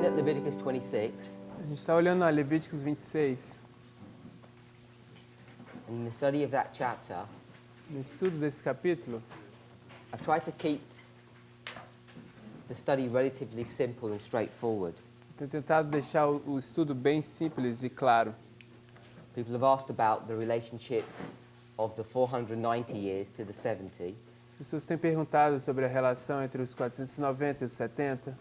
looking at Leviticus 26, A gente está olhando a Levíticos 26. and in the study of that chapter, No estudo desse capítulo, I've tried to keep the study relatively simple and straightforward. tenho tentado deixar o estudo bem simples e claro. People have asked about the relationship of the 490 years to the 70, As pessoas têm perguntado sobre a relação entre os 490 e os 70,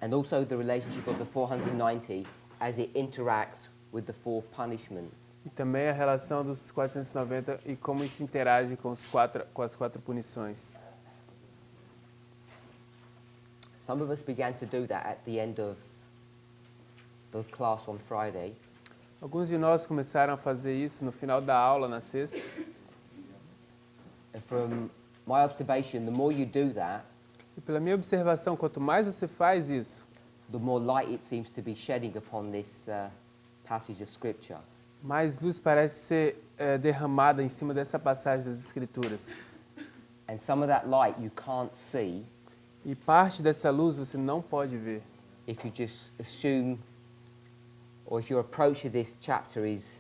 and also the relationship of the 490 as it interacts with the four punishments. e também a relação dos 490 e como isso interage com as quatro punições. Some of us began to do that at the end of the class on Friday, Alguns de nós começaram a fazer isso no final da aula, na sexta, and from my observation, the more you do that, e pela minha observação, quanto mais você faz isso, the more light it seems to be shedding upon this passage of Scripture. mais luz parece ser derramada em cima dessa passagem das Escrituras. And some of that light you can't see E parte dessa luz você não pode ver. if you just assume, or if your approach to this chapter is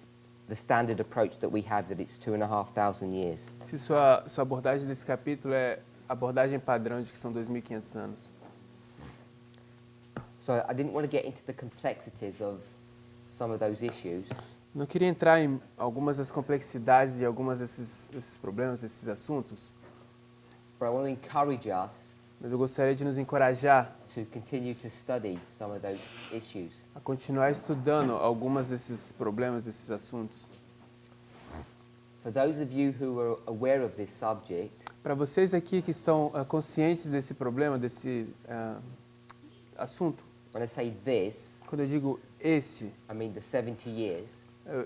the standard approach that we have, that it's 2,500 years. Se sua abordagem desse capítulo é a abordagem padrão de que são 2.500 anos. So I didn't want to get into the complexities of some of those issues, Não queria entrar em algumas das complexidades de algumas desses problemas, desses assuntos, but I want to encourage us mas eu gostaria de nos encorajar to continue to study some of those issues. a continuar estudando algumas desses problemas, desses assuntos. For those of you who are aware of this subject, Para vocês aqui que estão conscientes desse problema, desse assunto, when I say this, quando eu digo este, I mean the 70 years.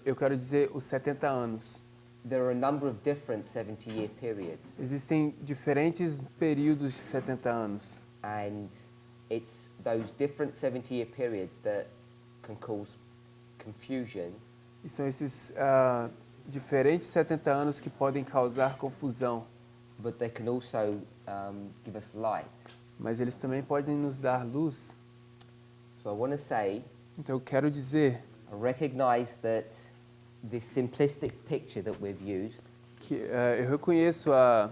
eu quero dizer os 70 anos. There are a number of different 70-year periods, Existem diferentes períodos de 70 anos. and it's those different 70-year periods that can cause confusion, E são esses diferentes 70 anos que podem causar confusão, but they can also give us light. mas eles também podem nos dar luz. So I want to say, Então eu quero dizer I recognize that this simplistic picture that we've used que eu reconheço a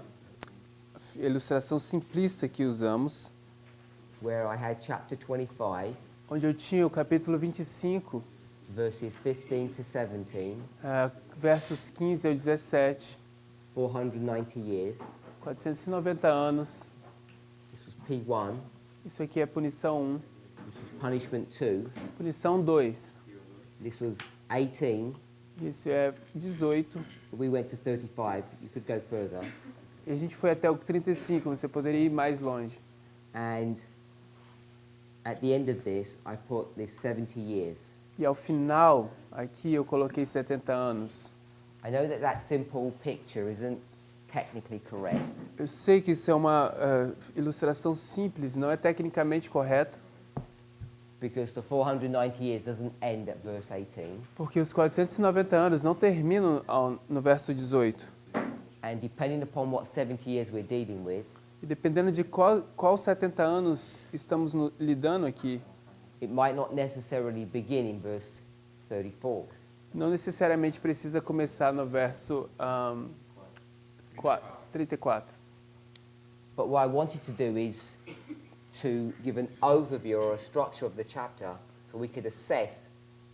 ilustração simplista que usamos, where I had chapter 25, onde eu tinha o capítulo 25, verses 15 to 17, versos 15 ao 17, 490 years. 490 anos. This was P1. Isso aqui é punição 1. This was punishment 2. Punição 2. This was 18. Isso é 18. We went to 35. You could go further. E a gente foi até o 35, você poderia ir mais longe. And at the end of this, I put this 70 years. E ao final, aqui eu coloquei 70 anos. I know that that simple picture isn't technically correct, Eu sei que isso é uma ilustração simples, não é tecnicamente correta, because the 490 years doesn't end at verse 18. porque os 490 anos não terminam no verso 18. And depending upon what 70 years we're dealing with, E dependendo de qual 70 anos estamos lidando aqui, it might not necessarily begin in verse 34. não necessariamente precisa começar no verso 34. But what I wanted to do is to give an overview or a structure of the chapter so we could assess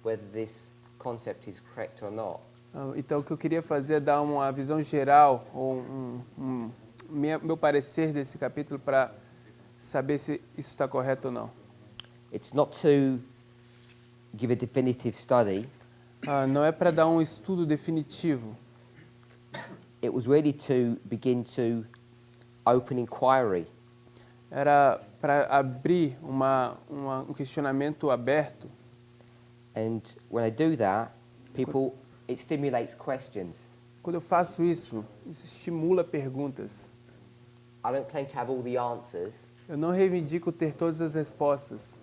whether this concept is correct or not. Então, o que eu queria fazer é dar uma visão geral, ou meu parecer desse capítulo para saber se isso está correto ou não. It's not to give a definitive study. Não é para dar um estudo definitivo. It was really to begin to open inquiry. Era para abrir um questionamento aberto. And when I do that, it stimulates questions. Quando eu faço isso estimula perguntas. I don't claim to have all the answers, Eu não reivindico ter todas as respostas,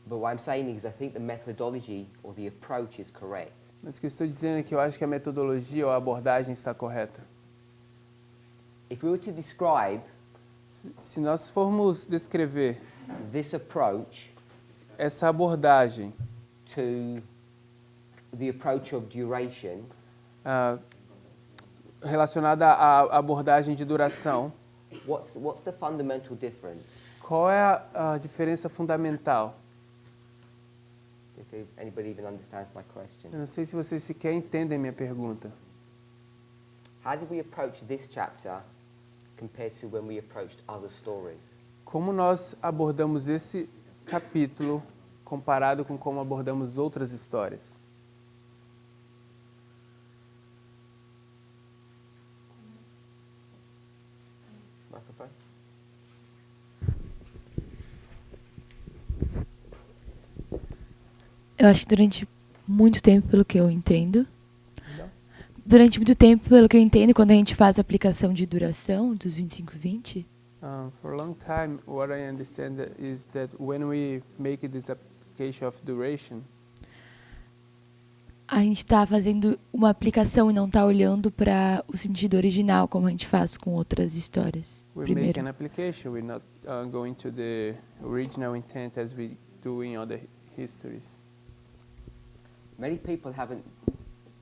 but what I'm saying is I think the methodology or the approach is correct. mas o que eu estou dizendo é que eu acho que a metodologia ou a abordagem está correta. If we were to describe Se nós formos descrever this approach essa abordagem to the approach of duration, relacionada à abordagem de duração, what's the fundamental difference? qual é a diferença fundamental? If anybody even understands my question. Eu não sei se vocês sequer entendem minha pergunta. How did we approach this chapter compared to when we approached other stories? Como nós abordamos esse capítulo comparado com como abordamos outras histórias? Microphone? Eu acho que durante muito tempo, pelo que eu entendo, quando a gente faz a aplicação de duração dos 25-20, For a long time, what I understand is that when we make this application of duration, a gente está fazendo uma aplicação e não está olhando para o sentido original, como a gente faz com outras histórias. we make Primeiro. an application. We're not going to the original intent as we do in other histories. Many people haven't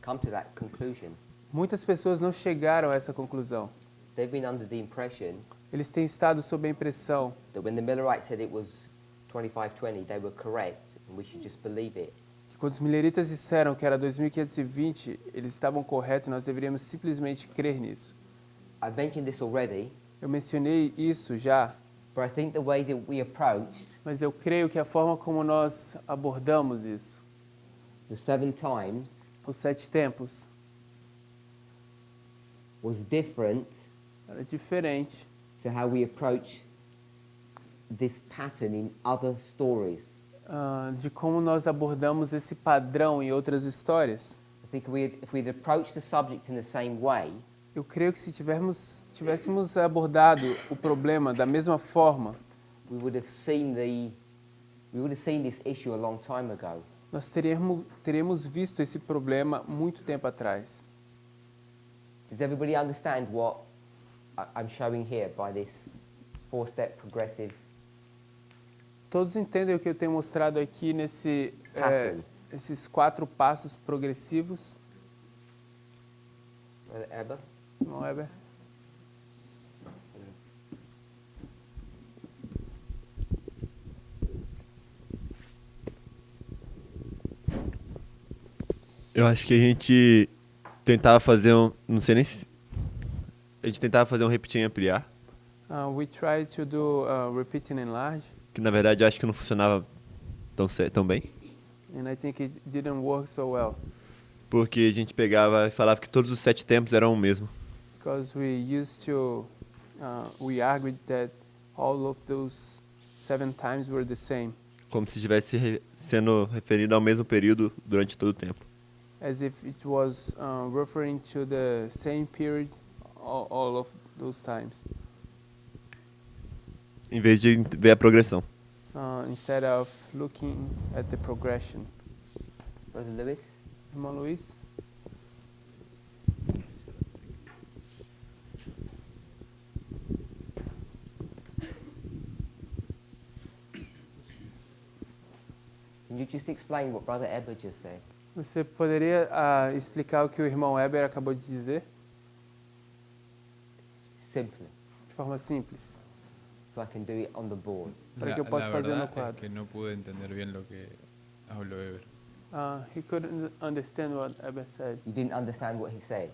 come to that conclusion. Muitas pessoas não chegaram a essa conclusão. They've been under the impression Eles têm estado sob a impressão that when the Millerites said it was 2520, they were correct and we should just believe it. que quando os mileritas disseram que era 2520, eles estavam corretos e nós deveríamos simplesmente crer nisso. I've mentioned this already, Eu mencionei isso já, but I think the way that we approached mas eu creio que a forma como nós abordamos isso, the 7 times os 7 tempos, was different era diferente to how we approach this pattern in other stories. De como nós abordamos esse padrão em outras histórias. I think if we'd approached the subject in the same way, Eu creio que se tivéssemos abordado o problema da mesma forma, we would have seen this issue a long time ago. nós teríamos visto esse problema muito tempo atrás. Does everybody understand what I'm showing here by this 4-step progressive Todos entendem o que eu tenho mostrado aqui pattern? esses 4 passos progressivos, Eber? não é, Ber? Eu acho que a gente tentava fazer não sei nem se... A gente tentava fazer um repetir e ampliar, We try to do repeat and enlarge, que na verdade eu acho que não funcionava tão bem, and I think it didn't work so well, porque a gente pegava e falava que todos os 7 tempos eram o mesmo. because we argued that all of those 7 times were the same, Como se estivesse sendo referido ao mesmo período durante todo o tempo. as if it was referring to the same period all of those times, Em vez de ver a progressão. instead of looking at the progression. Brother Lewis? Irmão Luiz? Can you just explain what Brother Eber just said? Você poderia explicar o que o irmão Eber acabou de dizer, Simply, de forma simples, so I can do it on the board. para que eu possa fazer no verdad quadro? es que no pude entender bien lo que habló Eber. He couldn't understand what Eber said. You didn't understand what he said.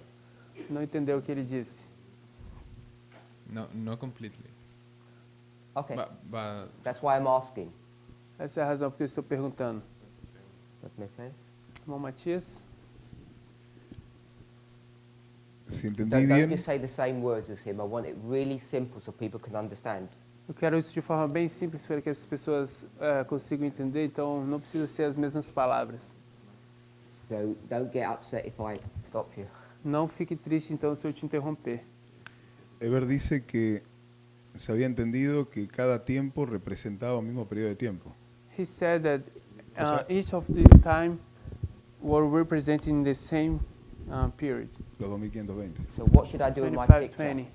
Você não entendeu o que ele disse. No completely. Okay, But that's why I'm asking. Essa é a razão porque eu estou perguntando. Brother Mateus? Irmão Matias? Si entendí Don't bien, just say the same words as him. I want it really simple so people can understand. Eu quero isso de forma bem simples para que as pessoas consigam entender, então não precisa ser as mesmas palavras. So don't get upset if I stop you. Não fique triste então se eu te interromper. Eber dice que se había entendido que cada tiempo representaba un mismo periodo de tiempo. He said that O sea- each of this time were representing the same period, Los 2520. So what should I do in my picture? 25-20.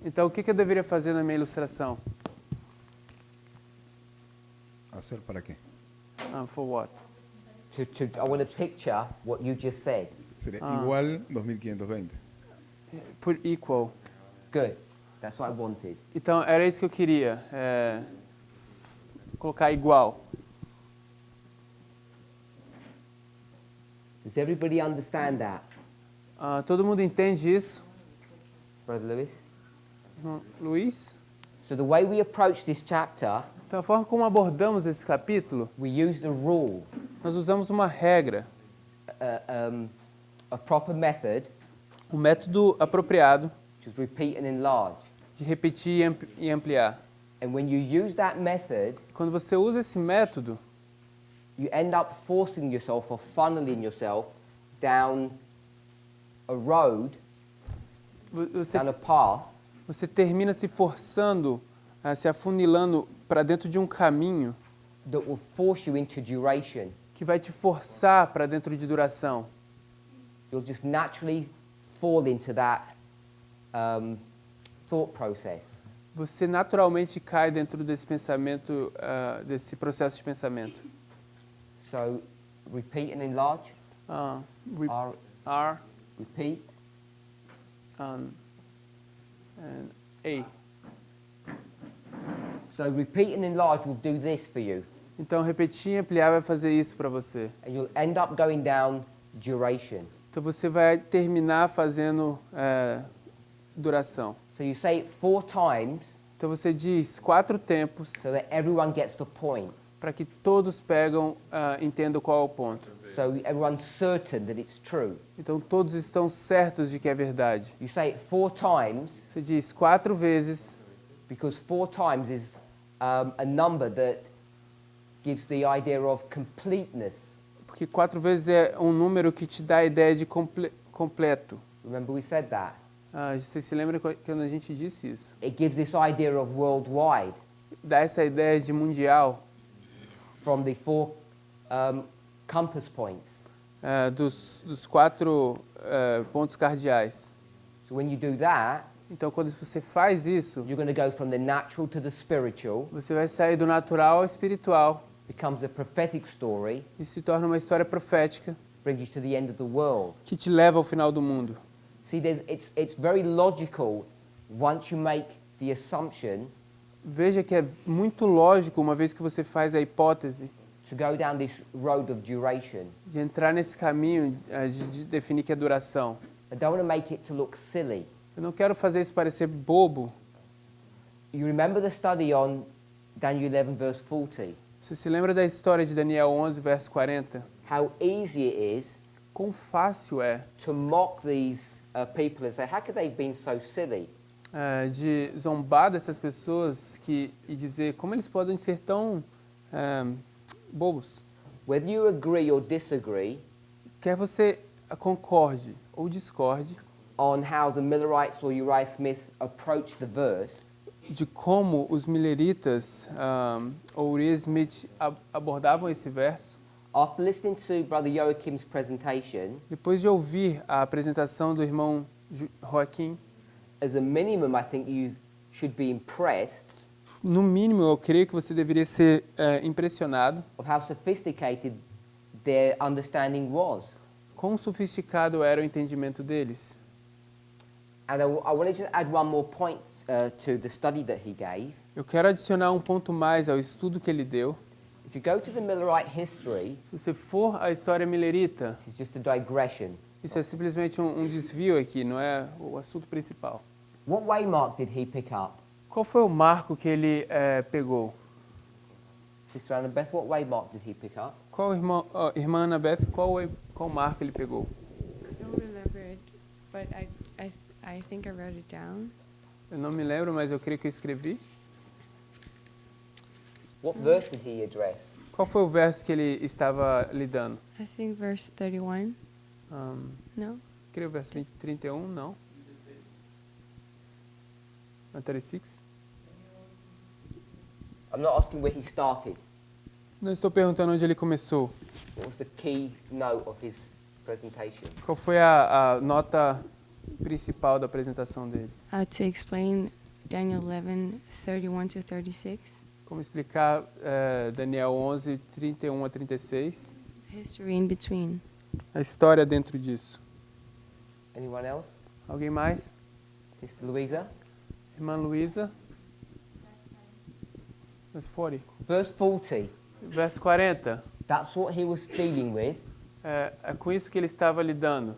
Então o que eu deveria fazer na minha ilustração? ¿Hacer para qué? For what? I want to picture what you just said. Sería igual 2520. Por equal. Good. That's what I wanted. Então, era isso que eu queria. Colocar igual. Does everybody understand that, Todo mundo entende isso? Brother Lewis? Luiz? So the way we approach this chapter, Então, a forma como abordamos esse capítulo, we use the rule, nós usamos uma regra, a proper method, um método apropriado which is repeat and enlarge. de repetir e ampliar. And when you use that method, Quando você usa esse método, you end up forcing yourself or funneling yourself down a road, down a path você termina se forçando, se afunilando para dentro de um caminho that will force you into duration. que vai te forçar para dentro de duração. You'll just naturally fall into that thought process. Você naturalmente cai dentro desse pensamento, desse processo de pensamento. So repeat and enlarge. R, Repeat. and A. So repeat and enlarge will do this for you. Então, repetir e ampliar vai fazer isso para você. And you'll end up going down duration. Então, você vai terminar fazendo duração. So you say it 4 times Então, você diz 4 tempos so that everyone gets the point. para que todos entendam qual é o ponto. So everyone's certain that it's true. Então, todos estão certos de que é verdade. You say it 4 times Você diz 4 vezes, because 4 times is a number that gives the idea of completeness. porque 4 vezes é um número que te dá a ideia de completo. Remember we said that? Você se lembra quando a gente disse isso? It gives this idea of worldwide Dá essa ideia de mundial, from the 4 compass points. dos 4 pontos cardeais. So when you do that, Então, quando você faz isso, you're going to go from the natural to the spiritual. você vai sair do natural ao espiritual. Becomes a prophetic story, E se torna uma história profética brings you to the end of the world. que te leva ao final do mundo. See, it's very logical once you make the assumption Veja que é muito lógico, uma vez que você faz a hipótese, to go down this road of duration. de entrar nesse caminho de definir que é duração. I don't want to make it to look silly. Eu não quero fazer isso parecer bobo. You remember the study on Daniel 11 verse 40? Você se lembra da história de Daniel 11, verso 40? How easy it is Quão fácil é to mock these people and say, how could they have been so silly? De zombar dessas pessoas e dizer como eles podem ser tão bobos. Whether you agree or disagree Quer você concorde ou discorde on how the Millerites or Uriah Smith approached the verse, de como os mileritas ou Uriah Smith abordavam esse verso, after listening to Brother Joachim's presentation, depois de ouvir a apresentação do irmão Joaquim, as a minimum, I think you should be impressed no mínimo eu creio que você deveria ser impressionado of how sophisticated their understanding was. quão sofisticado era o entendimento deles. And I wanted to add one more point to the study that he gave. Eu quero adicionar um ponto mais ao estudo que ele deu. If you go to the Millerite history, Se você for à história milerita, this is just a digression. isso é simplesmente um desvio aqui, não é o assunto principal. What waymark did he pick up? Qual foi o marco que ele pegou? Sister Annabeth, what waymark did he pick up? Qual irmã Annabeth, qual marco ele pegou? I don't remember it, but I think I wrote it down. Eu não me lembro, mas eu creio que eu escrevi. What verse did he address? Qual foi o verso que ele estava lidando? I think verse 31. No? Creio o verso 31, não. 36? I'm not asking where he started. Não estou perguntando onde ele começou. What was the key note of his presentation? Qual foi a nota principal da apresentação dele? To explain Daniel 11, 31 to 36. Como explicar Daniel 11, 31 a 36? History in between. A história dentro disso. Anyone else? Alguém mais? Sister Louisa? Irmã Luísa? Verse 40. Verse 40. Verso 40. That's what he was dealing with. É com isso que ele estava lidando.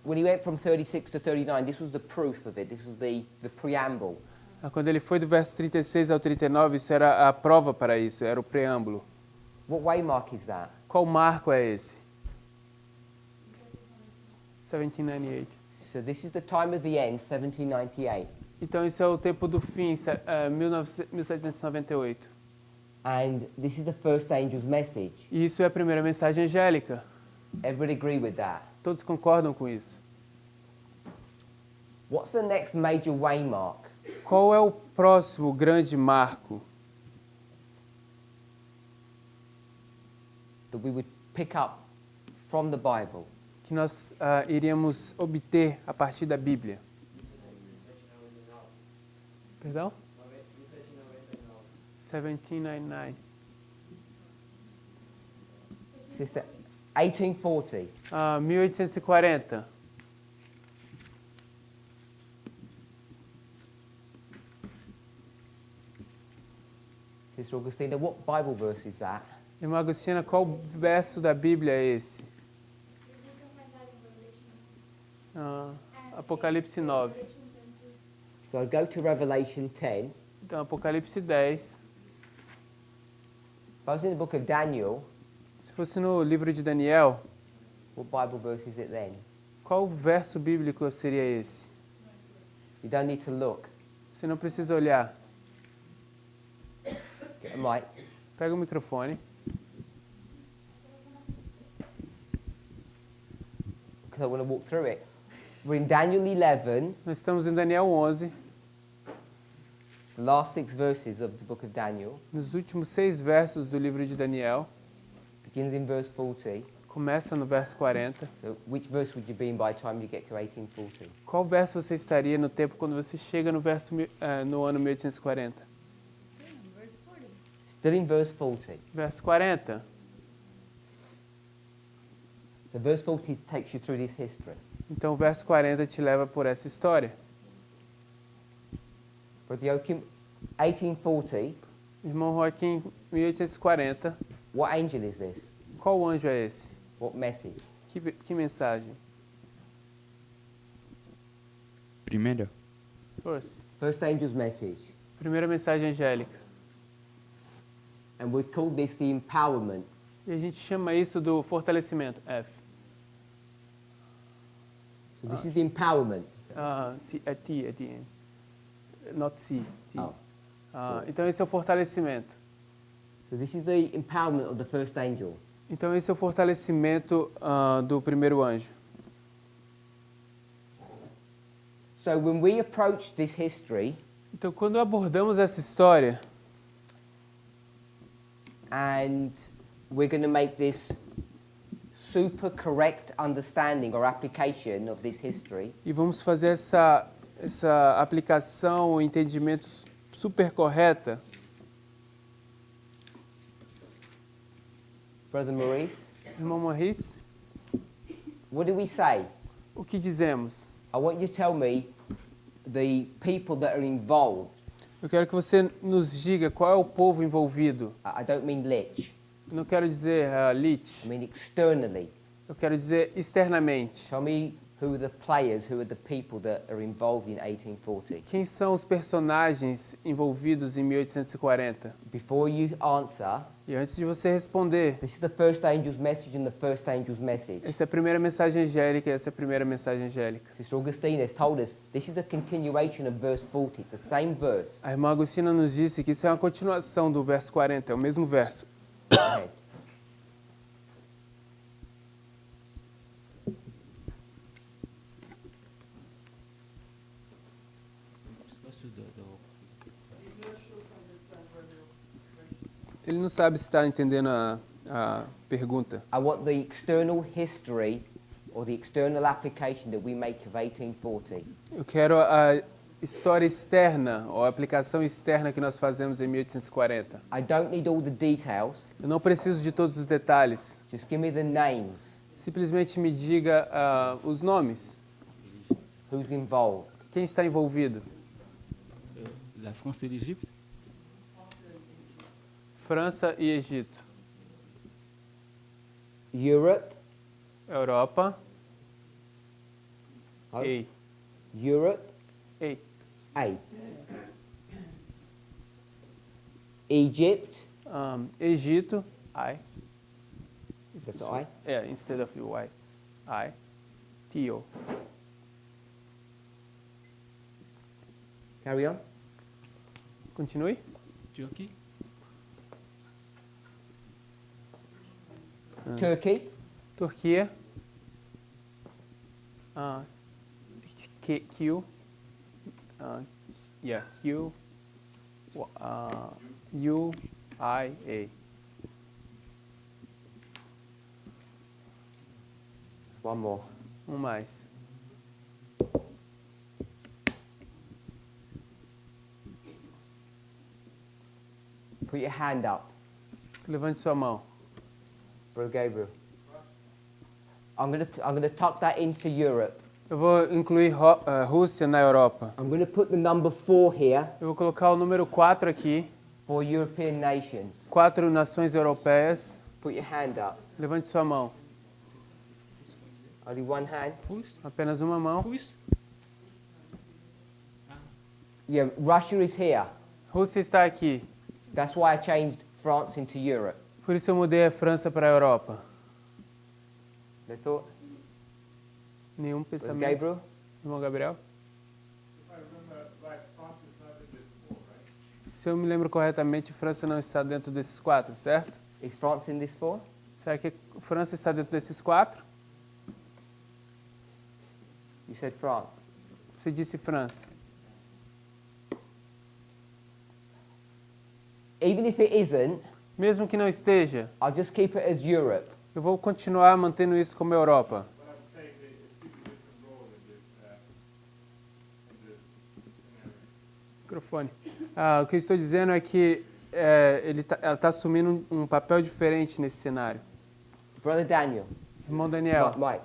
When he went from 36 to 39, this was the proof of it. This was the preamble. Quando ele foi do verso 36 ao 39, isso era a prova para isso, era o preâmbulo. What waymark is that? Qual marco é esse? 1798. So this is the time of the end, 1798. Então isso é o tempo do fim, 1798. And this is the first angel's message. E isso é a primeira mensagem angélica. Everybody agree with that? Todos concordam com isso. What's the next major waymark? Qual é o próximo grande marco That we would pick up from the Bible? que nós iríamos obter a partir da Bíblia? Perdão? 1799. Sister, 1840. 1840. Sister Augustina, what Bible verse is that? Irmã Agostina, qual verso da Bíblia é esse? Apocalipse 9. So go to Revelation 10. Então, Apocalipse 10. If I was in the book of Daniel, Se fosse no livro de Daniel, what Bible verse is it then? qual verso bíblico seria esse? You don't need to look. Você não precisa olhar. Get a mic. Pega o microfone. Because I want to walk through it. We're in Daniel 11, Nós estamos em Daniel 11, the last 6 verses of the book of Daniel. nos últimos 6 versos do livro de Daniel. Begins in verse 40. Começa no verso 40. So which verse would you be in by the time you get to 1840? Qual verso você estaria no tempo quando você chega no no ano 1840? Still in verse 40. Verso 40. So verse 40 takes you through this history. Então o verso 40 te leva por essa história. Brother Joachim, 1840, Irmão Joaquim, 1840. what angel is this? Qual anjo é esse? What message? Que mensagem? Primero. First angel's message. Primeira mensagem angélica. And we call this the empowerment. E a gente chama isso do fortalecimento. F. So this is the empowerment. C, é T at the end. Not C. T. Oh. Então esse é o fortalecimento. So this is the empowerment of the first angel. Então esse é o fortalecimento do primeiro anjo. So when we approach this history, Então quando abordamos essa história and we're going to make this super correct understanding or application of this history, e vamos fazer essa aplicação, o entendimento super correta, Brother Maurice, irmão Maurice, what do we say? o que dizemos? I want you to tell me the people that are involved. Eu quero que você nos diga qual é o povo envolvido. I don't mean lich. Eu não quero dizer I lich, mean externally. eu quero dizer externamente. Tell me who are the players, who are the people that are involved in 1840. Quem são os personagens envolvidos em 1840? Before you answer, E antes de você responder, this is the first angel's message and the first angel's message. essa é a primeira mensagem angélica e essa é a primeira mensagem angélica. Sister Augustina has told us this is a continuation of verse 40. It's the same verse. A irmã Agostina nos disse que isso é uma continuação do verso 40, é o mesmo verso. Go ahead. Ele não sabe se está entendendo a pergunta. I want the external history or the external application that we make of 1840. Eu quero história externa, ou aplicação externa que nós fazemos em 1840. I don't need all the details. Eu não preciso de todos os detalhes. Just give me the names. Simplesmente me diga os nomes. Who's involved? Quem está envolvido? La France et l'Égypte. França e Egito. Europe. Europa. Oh. Ei. Europe. Ei. A. Egypt. Egito. I. That's I. Yeah, instead of you, I. Tio. Carry on. Continue. Turquie. Turkey. Turquia. Q. Q. U. I. A. One more. Mais. Put your hand up, Levante sua mão. Brother Gabriel. I'm gonna tuck that into Europe. Eu vou incluir Rússia na Europa. I'm gonna put the number 4 here Eu vou colocar o número 4 aqui. for European nations. 4 nações europeias. Put your hand up. Levante sua mão. Only one hand. Russe. Apenas uma mão. Russe. Yeah, Russia is here. Rússia está aqui. That's why I changed France into Europe. Por isso eu mudei a França para a Europa. They thought, Nenhum Brother pensamento. Gabriel. Irmão Gabriel? Se eu me lembro corretamente, França não está dentro desses 4, certo? Is France in this 4? Será que França está dentro desses 4? You said France. Você disse França. Even if it isn't, Mesmo que não esteja, I'll just keep it as Europe. eu vou continuar mantendo isso como Europa. Microfone. O que eu estou dizendo é que ela está assumindo um papel diferente nesse cenário. Brother Daniel. Irmão Daniel. Mike.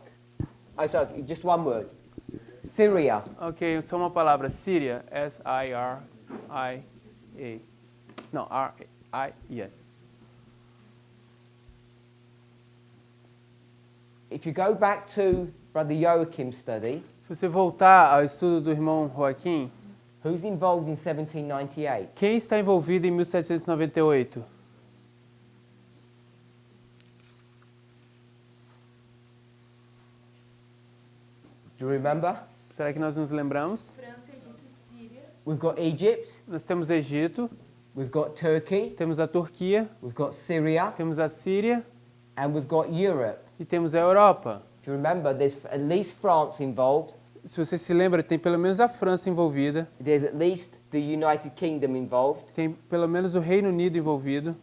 Oh, sorry, just one word. Syria. Ok, só uma palavra. Síria. S-I-R-I-A. Não, R-I, yes. If you go back to Brother Joachim's study, Se você voltar ao estudo do irmão Joaquim, who's involved in 1798? quem está envolvido em 1798? Do you remember? Será que nós nos lembramos? We've got Egypt, Nós temos Egito, we've got Turkey, temos a Turquia, we've got Syria, temos a Síria and we've got Europe. e temos a Europa. If you remember, there's at least France involved, Se você se lembra, tem pelo menos a França envolvida, there's at least the United Kingdom involved, tem pelo menos o Reino Unido envolvido.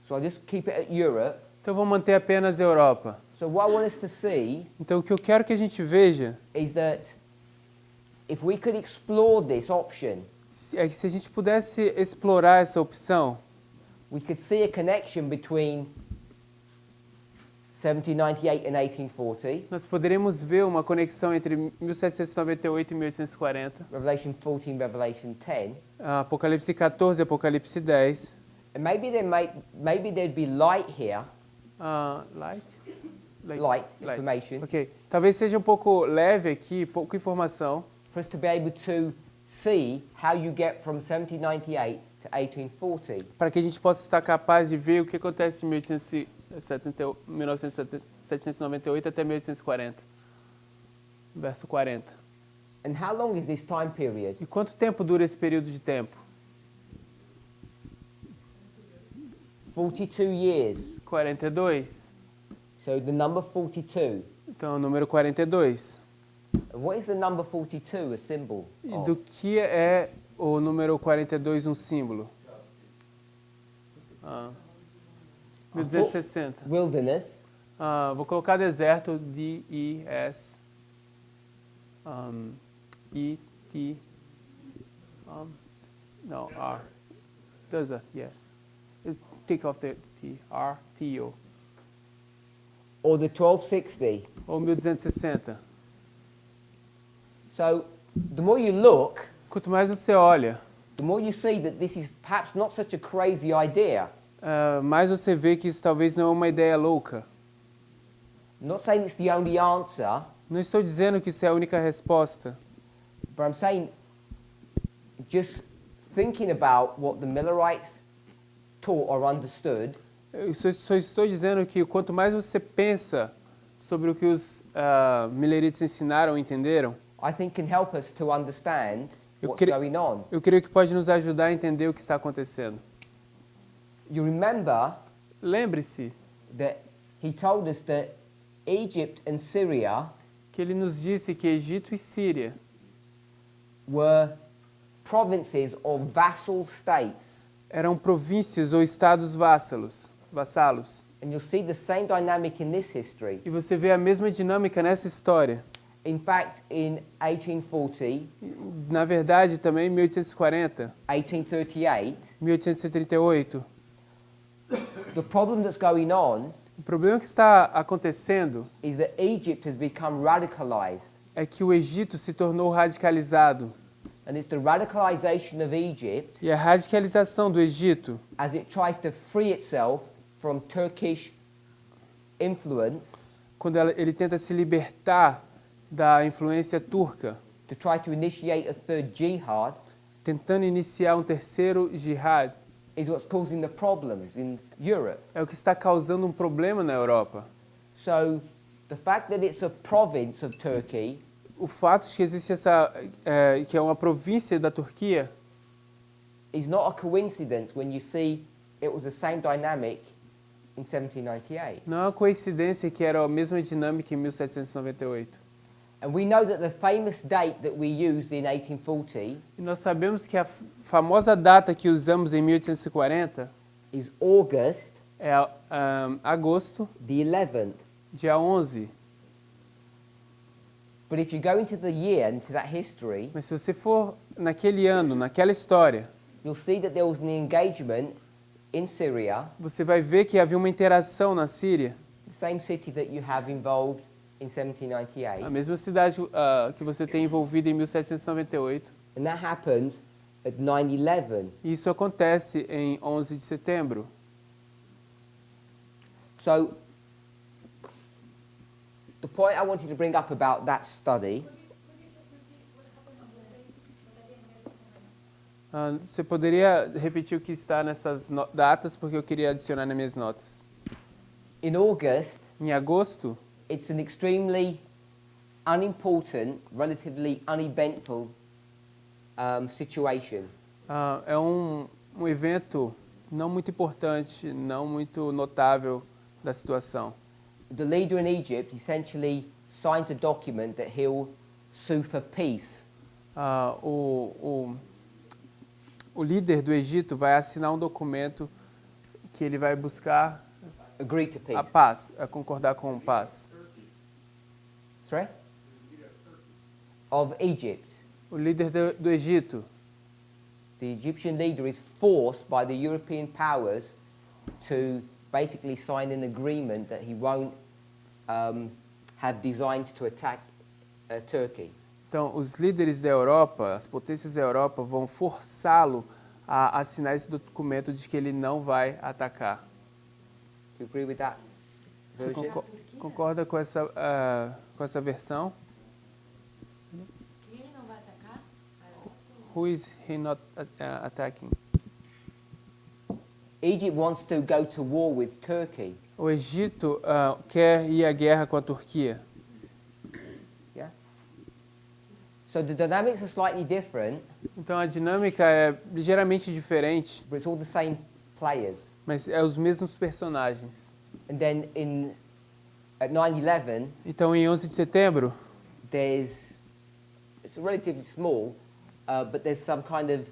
so I'll just keep it at Europe. Então vou manter apenas a Europa. So what I want us to see Então o que eu quero que a gente veja is that if we could explore this option, é que se a gente pudesse explorar essa opção, we could see a connection between 1798 and 1840, nós poderíamos ver uma conexão entre 1798 e 1840, Revelation 14, Revelation 10, Apocalipse 14 e Apocalipse 10. and maybe there'd be light here, Light? light information, Ok. Talvez seja um pouco leve aqui, pouca informação, for us to be able to see how you get from 1798 to 1840. para que a gente possa estar capaz de ver o que acontece de 1798 até 1840. Verso 40. And how long is this time period? E quanto tempo dura esse período de tempo? 42 years. 42. So the number 42. Então, o número 42. What is the number 42 a symbol E of? do que é o número 42 um símbolo? 1260. Wilderness. Vou colocar deserto, D-E-S. E-T. No, R. Does a, yes. Take off the T. R, T, O. or the 1260. Ou 1260. So the more you look, Quanto mais você olha, the more you see that this is perhaps not such a crazy idea. mais você vê que isso talvez não é uma ideia louca. I'm not saying it's the only answer, Não estou dizendo que isso é a única resposta, but I'm saying just thinking about what the Millerites taught or understood, eu só estou dizendo que quanto mais você pensa sobre o que os Millerites ensinaram ou entenderam, I think can help us to understand Eu what's cre- going on. eu creio que pode nos ajudar a entender o que está acontecendo. You remember Lembre-se that he told us that Egypt and Syria que ele nos disse que Egito e Síria were provinces or vassal states. eram províncias ou estados vassalos. And you'll see the same dynamic in this history. E você vê a mesma dinâmica nessa história. In fact, in 1840, Na verdade, também em 1840, 1838, 1838, the problem that's going on o problema que está acontecendo is that Egypt has become radicalized. é que o Egito se tornou radicalizado. And it's the radicalization of Egypt E a radicalização do Egito, as it tries to free itself from Turkish influence quando ele tenta se libertar da influência turca, to try to initiate a third jihad, tentando iniciar um terceiro jihad, is what's causing the problems in Europe. é o que está causando um problema na Europa. So the fact that it's a province of Turkey O fato de que existe que é uma província da Turquia, is not a coincidence when you see it was the same dynamic in 1798. não é uma coincidência que era a mesma dinâmica em 1798. And we know that the famous date that we used in 1840 E nós sabemos que a famosa data que usamos em 1840 is August é agosto, the 11th. dia 11. But if you go into the year, into that history, Mas se você for naquele ano, naquela história, you'll see that there was an engagement in Syria, você vai ver que havia uma interação na Síria, the same city that you have involved in a 1798. mesma cidade que você tem envolvido em 1798. And that happens at 9/11. E isso acontece em 11 de setembro. So the point I wanted to bring up about that study Você poderia repetir o que está nessas datas, porque eu queria adicionar nas minhas notas. in August, Em agosto, it's an extremely unimportant, relatively uneventful situation. é um evento não muito importante, não muito notável da situação. The leader in Egypt essentially signs a document that he'll sue for peace. O líder do Egito vai assinar um documento que ele vai buscar Agree to a peace. paz, a concordar com paz. Sorry? Of Egypt. O líder do Egito, The Egyptian leader is forced by the European powers to basically sign an agreement that he won't have designs to attack Turkey. então os líderes da Europa, as potências da Europa vão forçá-lo a assinar esse documento de que ele não vai atacar. Do you agree with that Você version? concorda com essa versão? Ele não vai atacar? Who is he not attacking? Egypt wants to go to war with Turkey. O Egito quer ir à guerra com a Turquia. Yeah. So the dynamics are slightly different, Então a dinâmica é ligeiramente diferente, but it's all the same players. mas é os mesmos personagens. And then at 9/11, Então em 11 de setembro, it's relatively small, but there's some kind of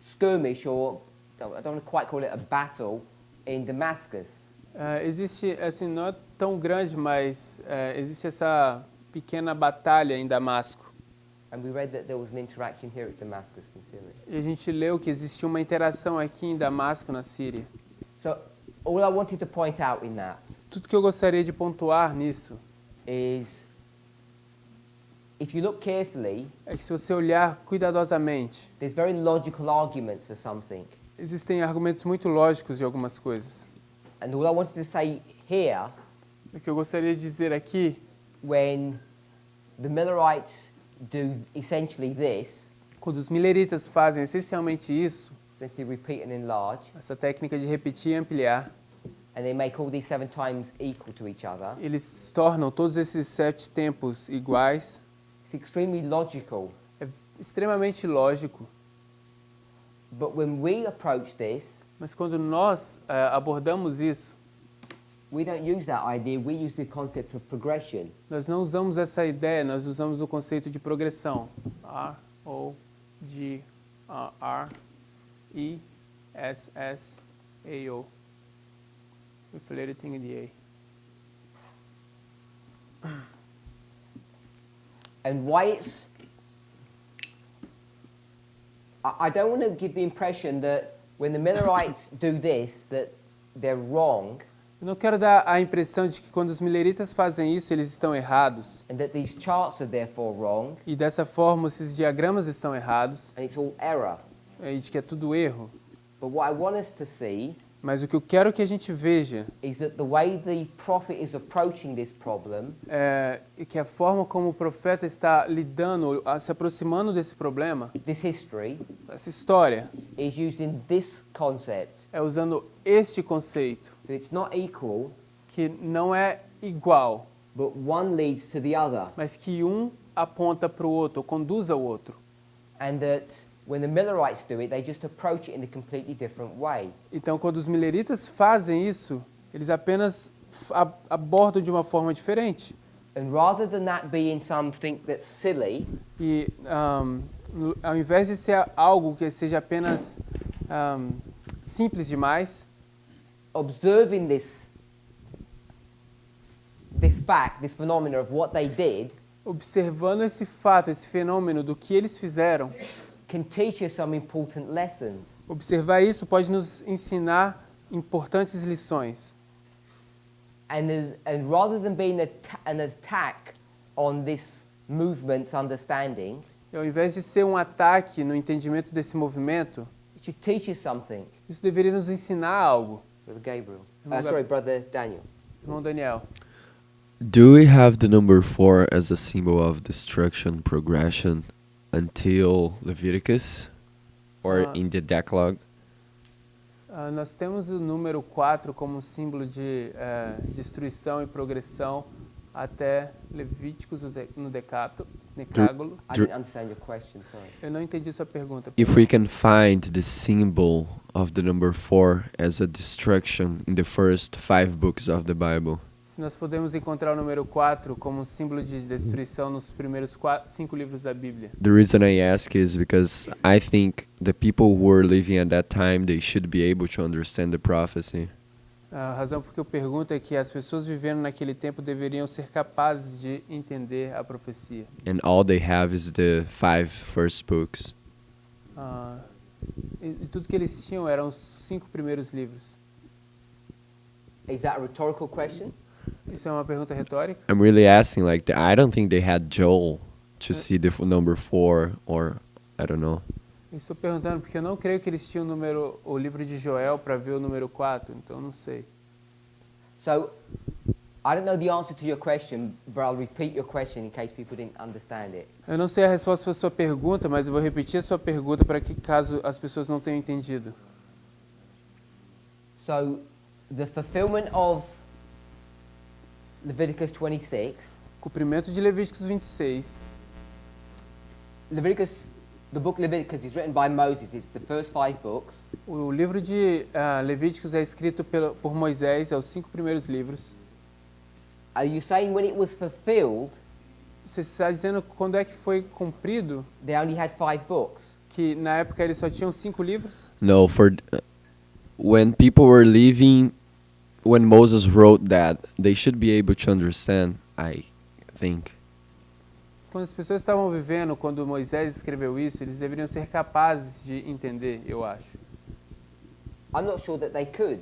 skirmish, or I don't want to quite call it a battle, in Damascus. existe, assim, não é tão grande, mas existe essa pequena batalha em Damasco. And we read that there was an interaction here at Damascus in Syria. E a gente leu que existia uma interação aqui em Damasco, na Síria. So all I wanted to point out in that Tudo que eu gostaria de pontuar nisso is, if you look carefully, é que se você olhar cuidadosamente, there's very logical arguments for something. existem argumentos muito lógicos de algumas coisas. And all I wanted to say here, O que eu gostaria de dizer aqui, when the Millerites do essentially this, quando os mileritas fazem essencialmente isso, essentially repeat and enlarge, essa técnica de repetir e ampliar, and they make all these 7 times equal to each other, eles tornam todos esses 7 tempos iguais. it's extremely logical. É extremamente lógico, But when we approach this, mas quando nós abordamos isso, we don't use that idea, we use the concept of progression. nós não usamos essa ideia, nós usamos o conceito de progressão. R, O, G, R, E, S, S, A, O. With everything in the A. And why it's... I don't want to give the impression that when the Millerites do this, that they're wrong, Eu não quero dar a impressão de que quando os mileritas fazem isso, eles estão errados. and that these charts are therefore wrong, E dessa forma, esses diagramas estão errados. and it's all error. E de que é tudo erro. But what I want us to see Mas o que eu quero que a gente veja is that the way the prophet is approaching this problem é que a forma como o profeta está lidando, se aproximando desse problema, this history essa história, is using this concept, é usando este conceito, that it's not equal, que não é igual, but one leads to the other, mas que um aponta para o outro, ou conduz ao outro. and that when the Millerites do it, they just approach it in a completely different way. Então, quando os mileritas fazem isso, eles apenas abordam de uma forma diferente. And rather than that being something that's silly, E ao invés de ser algo que seja apenas simples demais, observing this fact, this phenomena of what they did, observando esse fato, esse fenômeno do que eles fizeram, can teach us some important lessons. observar isso pode nos ensinar importantes lições. And rather than being an attack on this movement's understanding, E ao invés de ser um ataque no entendimento desse movimento, it should teach us something. isso deveria nos ensinar algo. Brother Gabriel. Irmão Sorry, Brother Daniel. Irmão Daniel, Do we have the number 4 as a symbol of destruction progression until Leviticus? Or in the Decalogue? nós temos o número 4 como símbolo de destruição e progressão até Levíticos no Decágulo. I didn't understand your question, sorry. Eu não entendi sua pergunta. If we can find the symbol of the number 4 as a destruction in the first 5 books of the Bible. Se nós podemos encontrar o número 4 como um símbolo de destruição nos primeiros 5 livros da Bíblia. The reason I ask is because I think the people who were living at that time, they should be able to understand the prophecy. A razão por que eu pergunto é que as pessoas vivendo naquele tempo deveriam ser capazes de entender a profecia. And all they have is the 5 first books. E tudo que eles tinham eram os 5 primeiros livros. Is that a rhetorical question? Isso é uma pergunta retórica? I'm really asking, like, I don't think they had Joel to see the number 4, or I don't know. Eu estou perguntando porque eu não creio que eles tinham o livro de Joel para ver o número 4, então não sei. So, I don't know the answer to your question, but I'll repeat your question in case people didn't understand it. Eu não sei a resposta para a sua pergunta, mas eu vou repetir a sua pergunta para que caso as pessoas não tenham entendido. So, the fulfillment of Leviticus 26, Cumprimento de Levíticos 26. The book Leviticus is written by Moses. It's the first 5 books. O livro de Levíticos é escrito por Moisés, é os 5 primeiros livros. Are you saying when it was fulfilled, Você está dizendo quando é que foi cumprido, they only had 5 books? que na época eles só tinham 5 livros? No, when people were living, when Moses wrote that, they should be able to understand, I think. Quando as pessoas estavam vivendo, quando Moisés escreveu isso, eles deveriam ser capazes de entender, eu acho. I'm not sure that they could.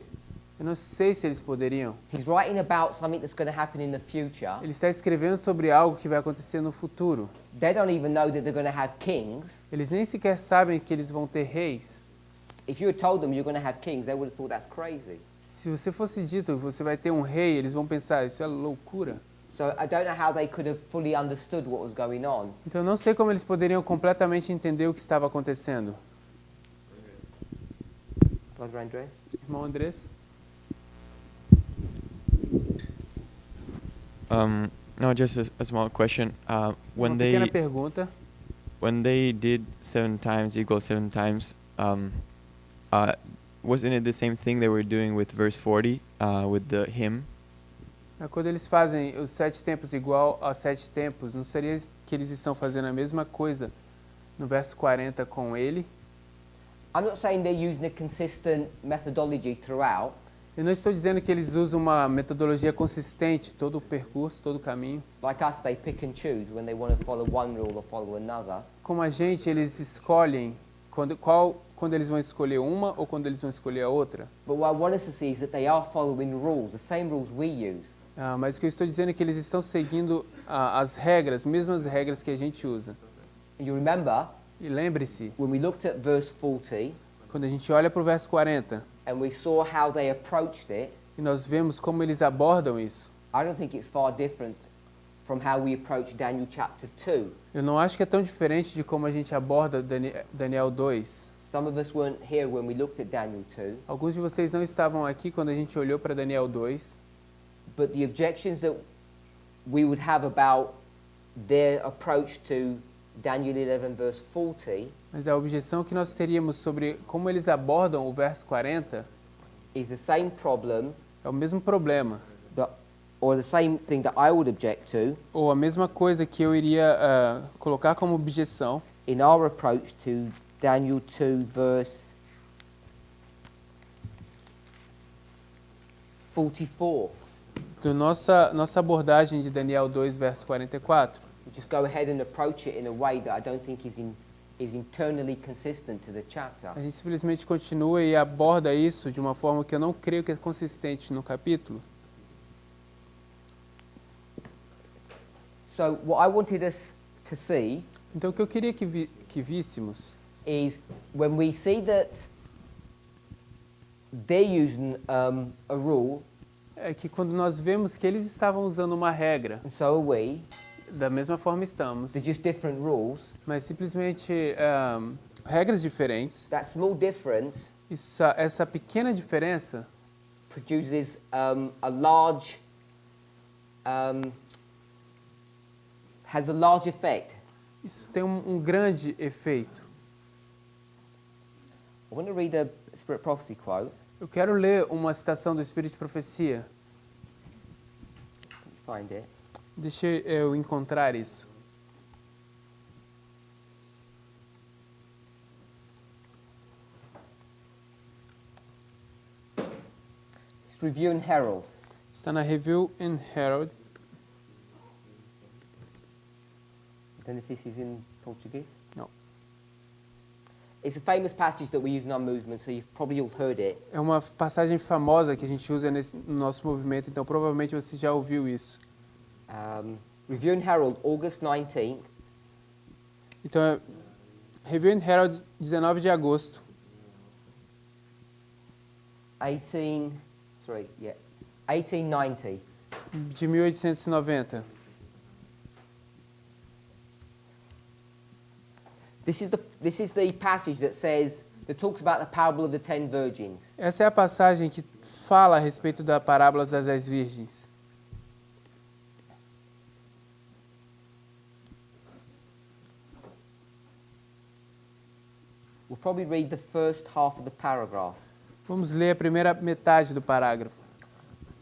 Eu não sei se eles poderiam. He's writing about something that's going to happen in the future. Ele está escrevendo sobre algo que vai acontecer no futuro. They don't even know that they're going to have kings. Eles nem sequer sabem que eles vão ter reis. If you had told them you're going to have kings, they would have thought that's crazy. Se você fosse dito que você vai ter um rei, eles vão pensar, isso é loucura. So I don't know how they could have fully understood what was going on. Então eu não sei como eles poderiam completamente entender o que estava acontecendo. Brother Andres? Irmão Andrés? No, just a small question. Uma pequena pergunta. When they did 7 times equals 7 times, wasn't it the same thing they were doing with verse 40 with the hymn? Quando eles fazem os 7 tempos igual a 7 tempos, não seria que eles estão fazendo a mesma coisa no verso 40 com ele? I'm not saying they're using a consistent methodology throughout. Eu não estou dizendo que eles usam uma metodologia consistente, todo o percurso, todo o caminho. Like us, they pick and choose when they want to follow one rule or follow another. Como a gente, eles escolhem quando eles vão escolher uma ou quando eles vão escolher a outra. But what I want us to see is that they are following rules, the same rules we use. Mas o que eu estou dizendo é que eles estão seguindo as regras, mesmas regras que a gente usa. And you remember, E lembre-se, when we looked at verse 40, quando a gente olha para o verso 40 and we saw how they approached it, e nós vemos como eles abordam isso, I don't think it's far different from how we approach Daniel chapter 2. eu não acho que é tão diferente de como a gente aborda Daniel 2. Some of us weren't here when we looked at Daniel 2, Alguns de vocês não estavam aqui quando a gente olhou para Daniel 2, but the objections that we would have about their approach to Daniel 11 verse 40 mas a objeção que nós teríamos sobre como eles abordam o verso 40 is the same problem é o mesmo problema, or the same thing that I would object to ou a mesma coisa que eu iria colocar como objeção in our approach to Daniel 2 verse 44. da nossa abordagem de Daniel 2, verso 44. We just go ahead and approach it in a way that I don't think is internally consistent to the chapter. A gente simplesmente continua e aborda isso de uma forma que eu não creio que é consistente no capítulo. So what I wanted us to see Então o que eu queria que víssemos is when we see that they're using a rule, é que quando nós vemos que eles estavam usando uma regra, and so are we, da mesma forma estamos, they're just different rules. mas simplesmente regras diferentes, That small difference essa pequena diferença produces a large, has a large effect. isso tem um grande efeito. I want to read a Spirit Prophecy quote. Eu quero ler uma citação do Espírito de Profecia. Let me find it. Deixa eu encontrar isso. It's Review and Herald. Está na Review and Herald. I don't know if this is in Portuguese. No. It's a famous passage that we use in our movement, so you've probably all heard it. É uma passagem famosa que a gente usa no nosso movimento, então provavelmente você já ouviu isso. Review and Herald, August 19th. Então, é Review and Herald, 19 de agosto, 1890. de 1890. This is the passage that talks about the parable of the 10 virgins. Essa é a passagem que fala a respeito da parábola das 10 virgens. We'll probably read the first half of the paragraph. Vamos ler a primeira metade do parágrafo.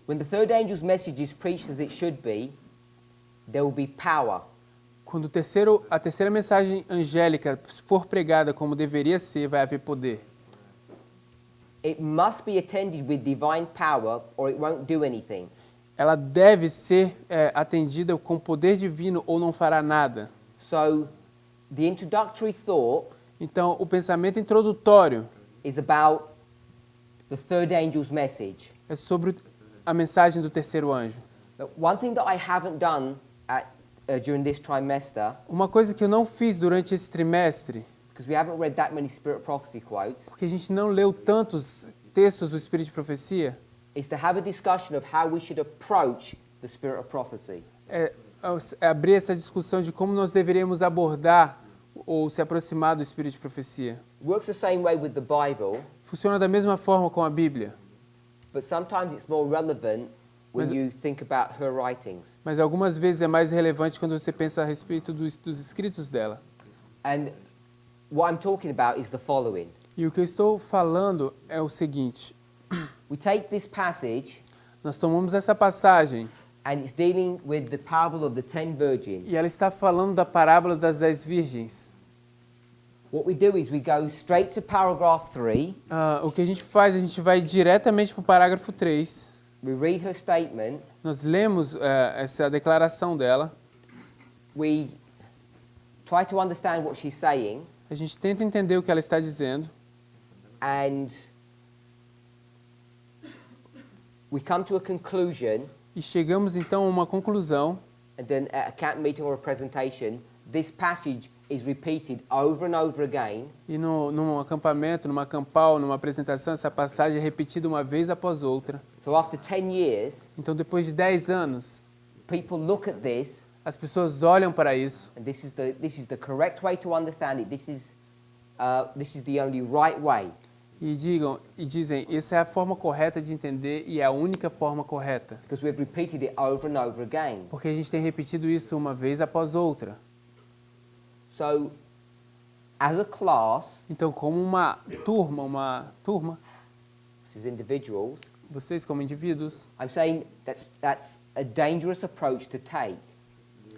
When the third angel's message is preached as it should be, there will be power. Quando a terceira mensagem angélica for pregada como deveria ser, vai haver poder. It must be attended with divine power or it won't do anything. Ela deve ser atendida com poder divino ou não fará nada. So, the introductory thought Então, o pensamento introdutório is about the third angel's message. é sobre a mensagem do terceiro anjo. But one thing that I haven't done during this trimester, Uma coisa que eu não fiz durante esse trimestre, because we haven't read that many spirit prophecy quotes, porque a gente não leu tantos textos do Espírito de Profecia, is to have a discussion of how we should approach the spirit of prophecy. é abrir essa discussão de como nós deveríamos abordar ou se aproximar do Espírito de Profecia. It works the same way with the Bible, Funciona da mesma forma com a Bíblia, but sometimes it's more relevant when Mas- you think about her writings. mas algumas vezes é mais relevante quando você pensa a respeito dos escritos dela. And what I'm talking about is the following. E o que eu estou falando é o seguinte: We take this passage nós tomamos essa passagem and it's dealing with the parable of the 10 virgins. e ela está falando da parábola das 10 virgens. What we do is we go straight to paragraph 3, O que a gente faz, a gente vai diretamente para o parágrafo 3, we read her statement, nós lemos essa declaração dela, we try to understand what she's saying, a gente tenta entender o que ela está dizendo, and we come to a conclusion, e chegamos então a uma conclusão, and then at a camp meeting or a presentation, this passage is repeated over and over again, e num acampamento, numa campal, numa apresentação, essa passagem é repetida uma vez após outra. so after 10 years, Então, depois de 10 anos, people look at this, as pessoas olham para isso, and this is the correct way to understand it, this is the only right way. e dizem, essa é a forma correta de entender e é a única forma correta. Because we've repeated it over and over again. Porque a gente tem repetido isso uma vez após outra. So, as a class, Então, como uma turma, this is individuals, vocês como indivíduos, I'm saying that's a dangerous approach to take.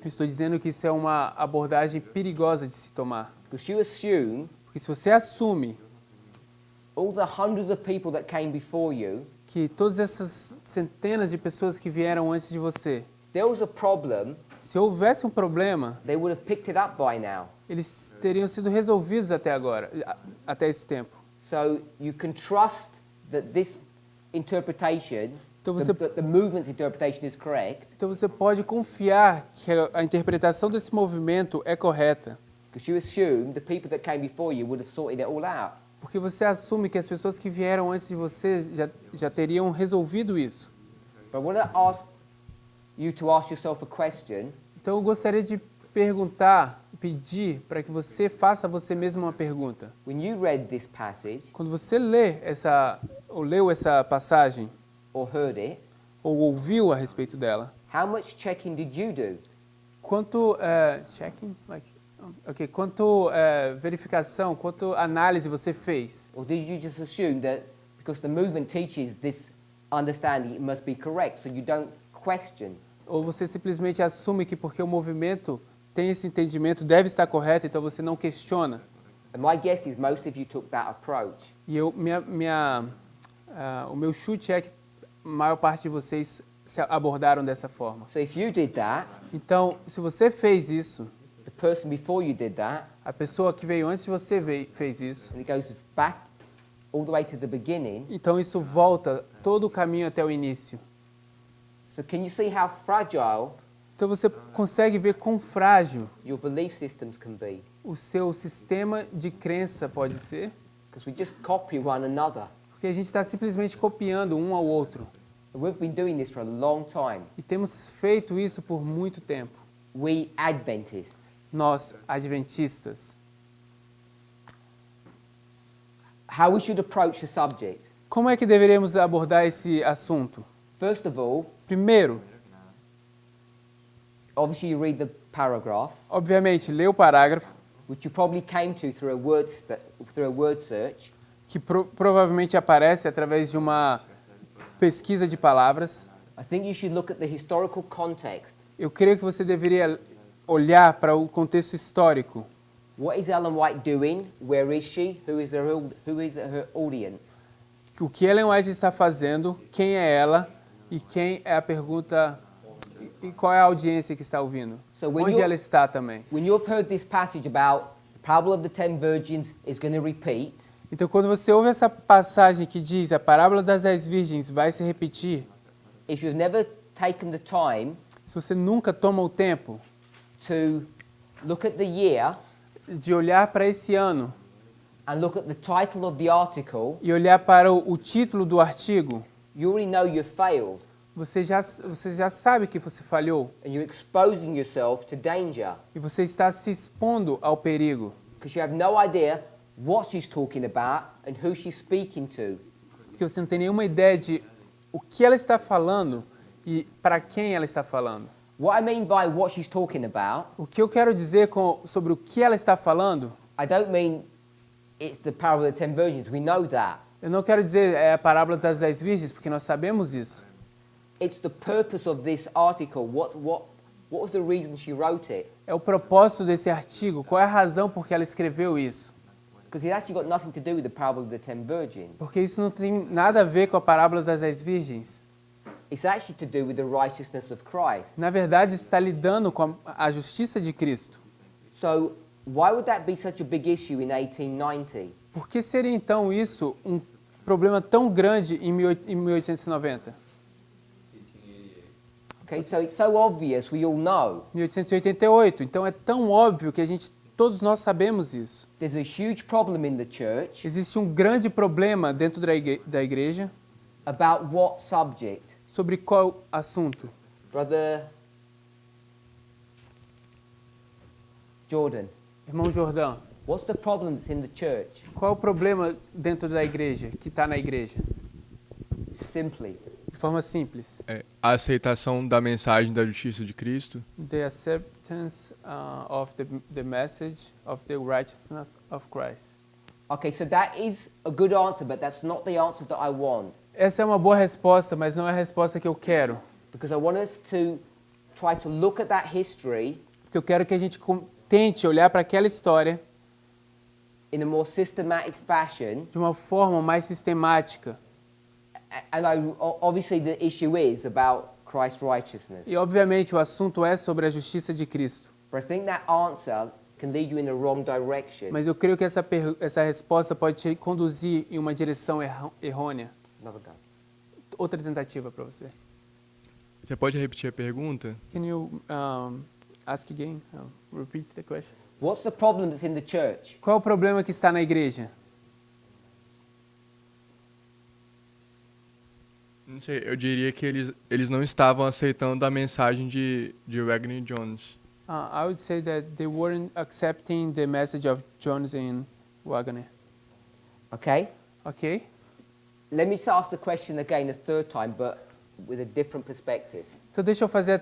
eu estou dizendo que isso é uma abordagem perigosa de se tomar. Because you assume Porque se você assume all the hundreds of people that came before you, que todas essas centenas de pessoas que vieram antes de você, there was a problem, se houvesse um problema, they would have picked it up by now. eles teriam sido resolvidos até agora, até esse tempo. So you can trust that this interpretation, Então você- the movement's interpretation is correct, Então você pode confiar que a interpretação desse movimento é correta, because you assume the people that came before you would have sorted it all out. porque você assume que as pessoas que vieram antes de você já teriam resolvido isso. But I want to ask you to ask yourself a question. Então eu gostaria de pedir para que você faça a você mesmo uma pergunta. When you read this passage Quando você leu essa passagem, or heard it, ou ouviu a respeito dela, how much checking did you do? quanto verificação, quanto análise você fez? Or did you just assume that because the movement teaches this understanding, it must be correct, so you don't question? Ou você simplesmente assume que porque o movimento tem esse entendimento deve estar correto, então você não questiona? And my guess is most of you took that approach. E o meu chute é que a maior parte de vocês se abordaram dessa forma. So if you did that, Então, se você fez isso, the person before you did that, a pessoa que veio antes de você fez isso, and it goes back all the way to the beginning, então isso volta todo o caminho até o início. so can you see how fragile Então você consegue ver quão frágil your belief systems can be? o seu sistema de crença pode ser, Because we just copy one another. porque a gente está simplesmente copiando um ao outro. And we've been doing this for a long time. E temos feito isso por muito tempo. We Adventists. Nós, adventistas. How we should approach the subject. Como é que deveríamos abordar esse assunto? First of all, Primeiro, obviously you read the paragraph, obviamente, lê o parágrafo, which you probably came to through a word search. que provavelmente aparece através de uma pesquisa de palavras. I think you should look at the historical context. Eu creio que você deveria olhar para o contexto histórico. What is Ellen White doing? Where is she? Who is her audience? O que Ellen White está fazendo, quem é ela e quem é a pergunta, E qual é a audiência que está ouvindo? So when Onde you're- ela está também? When you've heard this passage about the parable of the 10 virgins is going to repeat, Então, quando você ouve essa passagem que diz a parábola das 10 virgens vai se repetir, if you've never taken the time se você nunca toma o tempo to look at the year de olhar para esse ano and look at the title of the article, e olhar para o título do artigo, you already know you've failed você já sabe que você falhou and you're exposing yourself to danger e você está se expondo ao perigo, because you have no idea what she's talking about and who she's speaking to. porque você não tem nenhuma ideia de o que ela está falando e para quem ela está falando. What I mean by what she's talking about, O que eu quero dizer sobre o que ela está falando, I don't mean it's the parable of the 10 virgins. We know that. eu não quero dizer a parábola das 10 virgens, porque nós sabemos isso. It's the purpose of this article. What was the reason she wrote it? É o propósito desse artigo, qual é a razão por que ela escreveu isso. Because it actually got nothing to do with the parable of the 10 virgins. Porque isso não tem nada a ver com a parábola das 10 virgens. It's actually to do with the righteousness of Christ. Na verdade, isso está lidando com a justiça de Cristo. So why would that be such a big issue in 1890? Por que seria então isso um problema tão grande em 1890? Okay, so it's so obvious, we all know. 1888. Então é tão óbvio que todos nós sabemos isso. There's a huge problem in the church Existe um grande problema dentro da igreja about what subject? sobre qual assunto. Brother Jordan, Irmão Jordão, what's the problem that's in the church? qual é o problema dentro da igreja, que está na igreja? Simply, De forma simples. A aceitação da mensagem da justiça de Cristo. The acceptance of the message of the righteousness of Christ. okay, so that is a good answer, but that's not the answer that I want. Essa é uma boa resposta, mas não é a resposta que eu quero. Because I want us to try to look at that history Porque eu quero que a gente tente olhar para aquela história in a more systematic fashion. de uma forma mais sistemática. And obviously the issue is about Christ's righteousness. E, obviamente, o assunto é sobre a justiça de Cristo. But I think that answer can lead you in the wrong direction. Mas eu creio que essa resposta pode te conduzir em uma direção errônea. Another go. Outra tentativa para você. Você pode repetir a pergunta? Can you ask again? Repeat the question. What's the problem that's in the church? Qual é o problema que está na igreja? Não sei, eu diria que eles não estavam aceitando a mensagem de Wagner Jones. I would say that they weren't accepting the message of Jones and Wagner. Okay? Ok? Let me ask the question again a third time, but with a different perspective. Então deixa eu fazer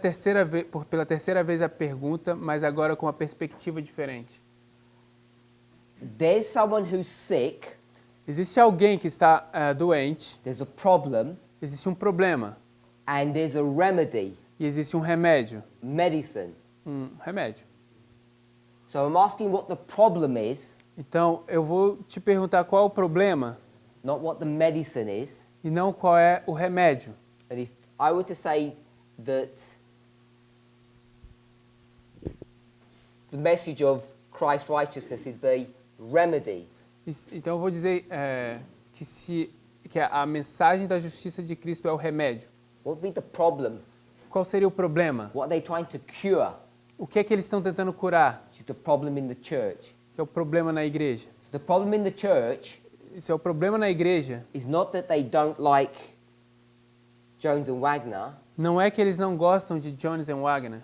pela terceira vez a pergunta, mas agora com uma perspectiva diferente. There's someone who's sick, Existe alguém que está doente, there's a problem, existe um problema and there's a remedy, e existe um remédio. medicine. Remédio. So I'm asking what the problem is, Então eu vou te perguntar qual é o problema not what the medicine is. e não qual é o remédio. And if I were to say that the message of Christ's righteousness is the remedy, Então eu vou dizer que a mensagem da justiça de Cristo é o remédio. what would be the problem? Qual seria o problema? What are they trying to cure? O que é que eles estão tentando curar? Which is the problem in the church. Que é o problema na igreja. So the problem in the church Esse é o problema na igreja. is not that they don't like Jones and Wagner. Não é que eles não gostam de Jones and Wagner.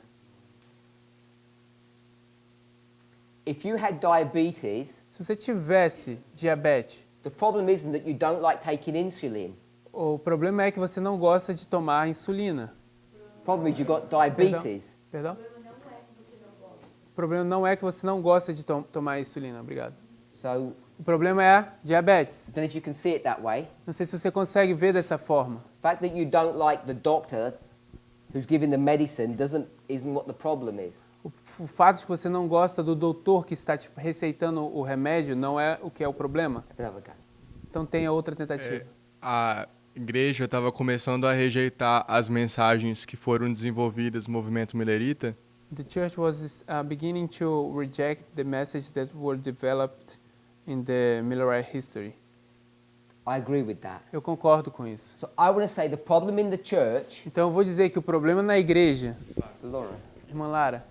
If you had diabetes, Se você tivesse diabetes, the problem isn't that you don't like taking insulin. o problema é que você não gosta de tomar insulina. The problem is you've got diabetes. Perdão? O problema não é que você não gosta de tomar insulina. Obrigado. So O problema é a diabetes. I don't know if you can see it that way. Não sei se você consegue ver dessa forma. The fact that you don't like the doctor who's giving the medicine isn't what the problem is. O fato de que você não gosta do doutor que está te receitando o remédio não é o que é o problema. Have another go. Então tenha outra tentativa. igreja estava começando a rejeitar as mensagens que foram desenvolvidas no movimento Millerita, The church was beginning to reject the message that were developed in the Millerite history. I agree with that. Eu concordo com isso. So I want to say the problem in the church, Então eu vou dizer que o problema na igreja, Laura, irmã Lara,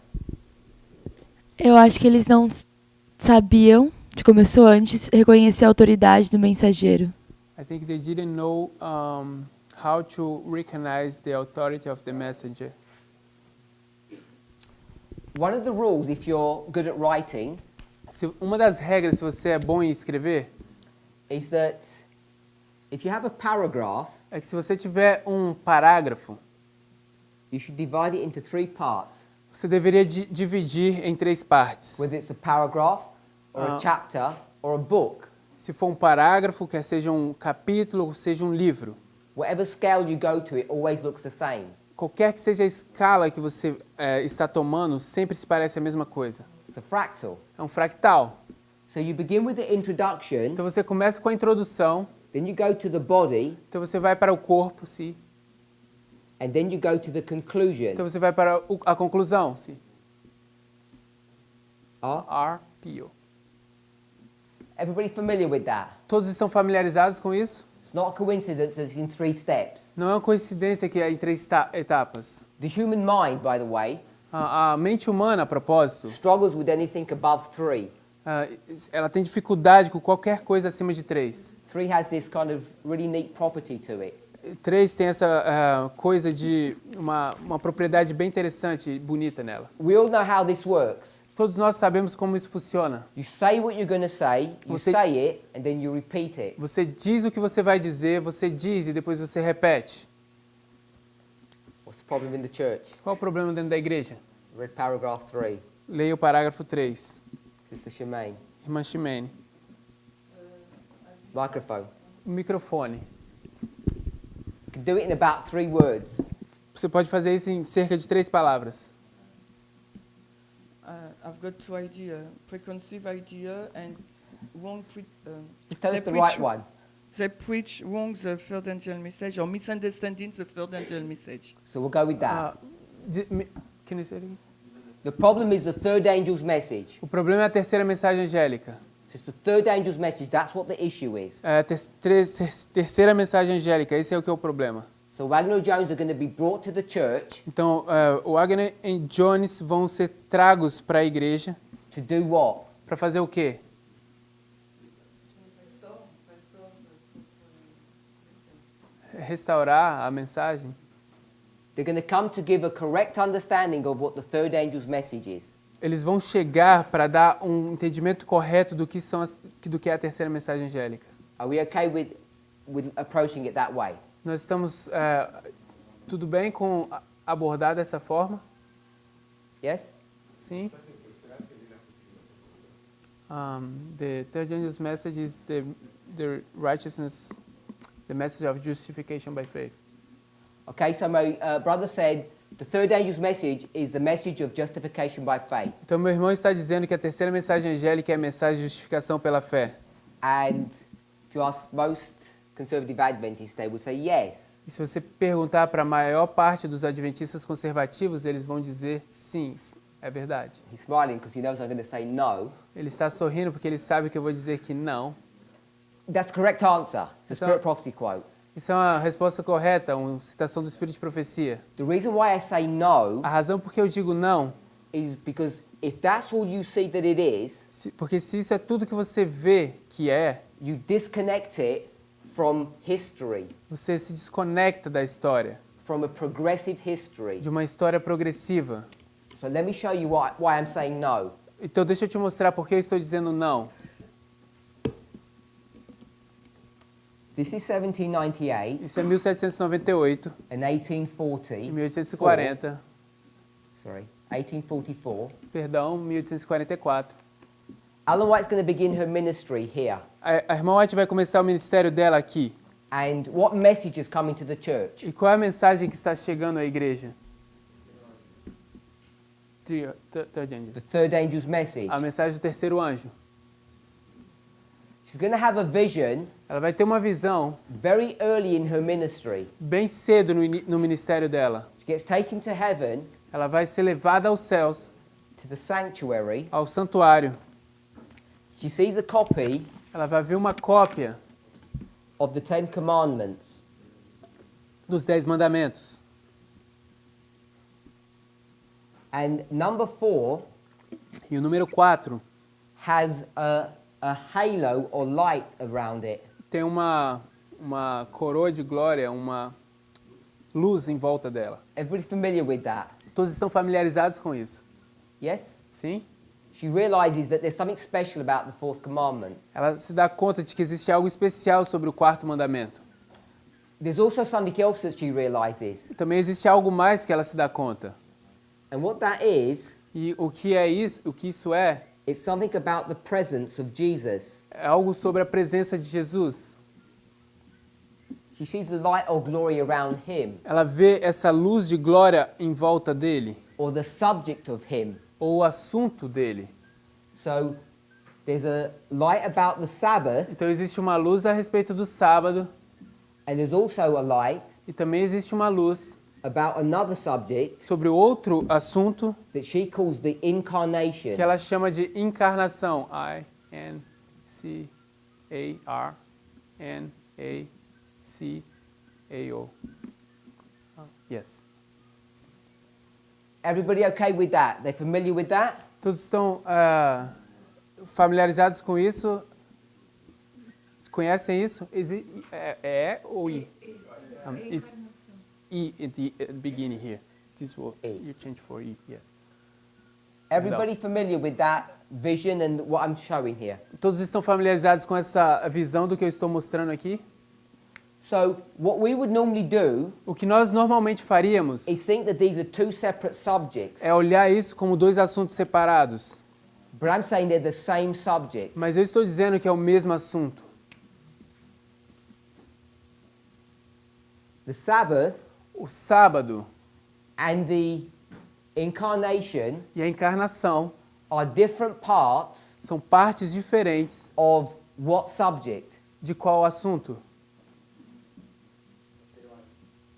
Eu acho que eles não sabiam, de começou antes, reconhecer a autoridade do mensageiro. I think they didn't know how to recognize the authority of the messenger. one of the rules, if you're good at writing, Uma das regras, se você é bom em escrever, is that if you have a paragraph, é que se você tiver um parágrafo, you should divide it into 3 parts. você deveria dividir em 3 partes. Whether it's a paragraph, or a chapter, or a book. Se for um parágrafo, quer seja um capítulo, ou seja um livro. Whatever scale you go to, it always looks the same. Qualquer que seja a escala que você está tomando, sempre se parece a mesma coisa. It's a fractal. É um fractal. So you begin with the introduction, Então você começa com a introdução, then you go to the body, então você vai para o corpo, sim. and then you go to the conclusion. Então você vai para a conclusão, sim. R. RPO. Everybody familiar with that? Todos estão familiarizados com isso? It's not a coincidence that it's in 3 steps. Não é uma coincidência que é em 3 etapas. The human mind, by the way, A mente humana, a propósito, struggles with anything above 3. ela tem dificuldade com qualquer coisa acima de 3. 3 has this kind of really neat property to it. 3 tem essa coisa de uma propriedade bem interessante e bonita nela. We all know how this works. Todos nós sabemos como isso funciona. You say what you're going to say, you Você- say it, and then you repeat it. Você diz o que você vai dizer, você diz e depois você repete. What's the problem in the church? Qual o problema dentro da igreja? Read paragraph 3. Leia o parágrafo 3. Sister Shemaine. Irmã Ximene. Microphone. O microfone. You can do it in about 3 words. Você pode fazer isso em cerca de 3 palavras. I've got 2 ideas, preconceived idea and wrong Just tell us the right one. They preach wrong the third angel message or misunderstanding the third angel message. So we'll go with that. Can you say it again? The problem is the third angel's message. O problema é a terceira mensagem angélica. So it's the third angel's message. That's what the issue is. É a terceira mensagem angélica, esse é o que é o problema. So Wagner Jones are going to be brought to the church Então, o Wagner e Jones vão ser tragos para a igreja to do what? para fazer o quê? Restaurar a mensagem. They're going to come to give a correct understanding of what the third angel's message is. Eles vão chegar para dar um entendimento correto do que é a terceira mensagem angélica. Are we okay with approaching it that way? Nós estamos tudo bem com abordar dessa forma? Yes? Sim. The third angel's message is the righteousness, the message of justification by faith. Okay, so my brother said the third angel's message is the message of justification by faith. Então meu irmão está dizendo que a terceira mensagem angélica é a mensagem de justificação pela fé. And if you ask most conservative Adventists, they would say yes. E se você perguntar para a maior parte dos adventistas conservativos, eles vão dizer sim, é verdade. He's smiling because he knows I'm going to say no. Ele está sorrindo porque ele sabe que eu vou dizer que não. That's the correct answer. It's a So- Spirit Prophecy quote. Isso é uma resposta correta, uma citação do Espírito de Profecia. The reason why I say no A razão por que eu digo não, is because if that's all you see that it is, porque se isso é tudo que você vê que é, you disconnect it from history, você se desconecta da história, from a progressive history. de uma história progressiva. So let me show you why I'm saying no. Então deixa eu te mostrar por que eu estou dizendo não. This is 1798 Isso é 1798 and 1840. e 1840, Sorry, 1844. perdão, 1844. Ellen White's going to begin her ministry here. A irmã White vai começar o ministério dela aqui. And what message is coming to the church? E qual é a mensagem que está chegando à igreja? Third angel. The third angel's message. A mensagem do terceiro anjo. She's going to have a vision Ela vai ter uma visão very early in her ministry. bem cedo no ministério dela. She gets taken to heaven, Ela vai ser levada aos céus, to the sanctuary. ao santuário. She sees a copy Ela vai ver uma cópia of the Ten Commandments. dos 10 mandamentos. And number 4 E o número 4 has a halo or light around it. tem uma coroa de glória, uma luz em volta dela. Everybody familiar with that? Todos estão familiarizados com isso? Yes? Sim? She realizes that there's something special about the fourth commandment. Ela se dá conta de que existe algo especial sobre o quarto mandamento. There's also something else that she realizes. Também existe algo mais que ela se dá conta. And what that is, E o que é isso? O que isso é? it's something about the presence of Jesus. É algo sobre a presença de Jesus. She sees the light or glory around him, Ela vê essa luz de glória em volta dele, or the subject of him. ou o assunto dele. So there's a light about the Sabbath, Então existe uma luz a respeito do sábado, and there's also a light e também existe uma luz about another subject sobre outro assunto that she calls the incarnation. que ela chama de encarnação. I-N-C-A-R-N-A-C-A-O. Yes. Everybody okay with that? They're familiar with that? Todos estão familiarizados com isso? Conhecem isso? É ou I? It's E at the beginning here. This word, E. you change for E, yes. Everybody familiar with that vision and what I'm showing here? Todos estão familiarizados com essa visão do que eu estou mostrando aqui? So what we would normally do O que nós normalmente faríamos is think that these are two separate subjects. é olhar isso como dois assuntos separados. But I'm saying they're the same subject. Mas eu estou dizendo que é o mesmo assunto. The Sabbath O sábado and the incarnation e a encarnação are different parts são partes diferentes of what subject? de qual assunto?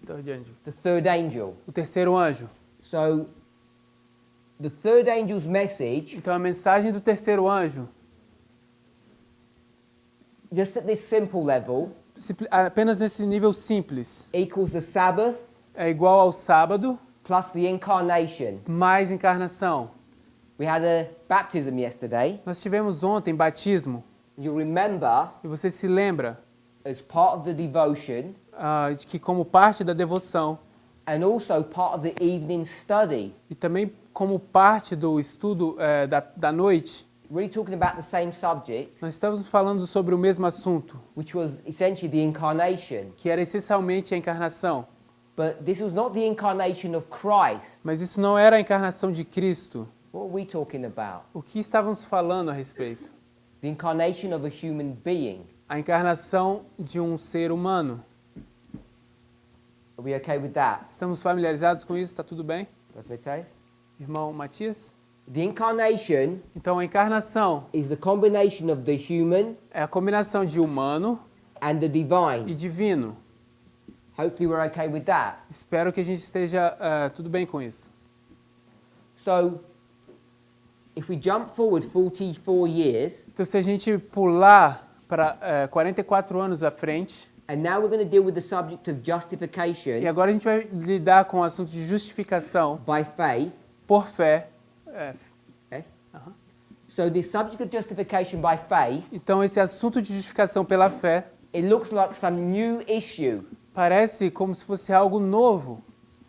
Third angel. The third angel. O terceiro anjo. So the third angel's message, Então a mensagem do terceiro anjo, just at this simple level, apenas nesse nível simples, equals the Sabbath é igual ao sábado plus the incarnation. mais encarnação. We had a baptism yesterday. Nós tivemos ontem batismo, You remember, e você se lembra as part of the devotion de que como parte da devoção and also part of the evening study, e também como parte do estudo da noite, really talking about the same subject, nós estamos falando sobre o mesmo assunto, which was essentially the incarnation. que era essencialmente a encarnação. But this was not the incarnation of Christ. Mas isso não era a encarnação de Cristo. What are we talking about? O que estávamos falando a respeito? The incarnation of a human being. A encarnação de um ser humano. Are we okay with that? Estamos familiarizados com isso? Está tudo bem? Dr. Matthias? Irmão Matias? The incarnation Então a encarnação is the combination of the human é a combinação de humano and the e divine. divino. Hopefully we're okay with that. Espero que a gente esteja tudo bem com isso. So, if we jump forward 44 years, Então se a gente pular para 44 anos à frente, and now we're going to deal with the subject of justification e agora a gente vai lidar com o assunto de justificação by faith. por fé. F. So the subject of justification by faith, Então esse assunto de justificação pela fé it looks like some new issue. parece como se fosse algo novo.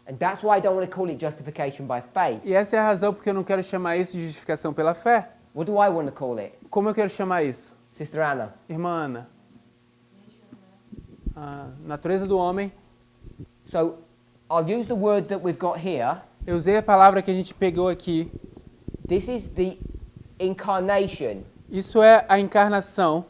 And that's why I don't want to call it justification by faith. E essa é a razão porque eu não quero chamar isso de justificação pela fé. What do I want to call it? Como eu quero chamar isso? Sister Anna? Irmã Ana. A natureza do homem. So I'll use the word that we've got here. Eu usei a palavra que a gente pegou aqui. This is the incarnation. Isso é a encarnação.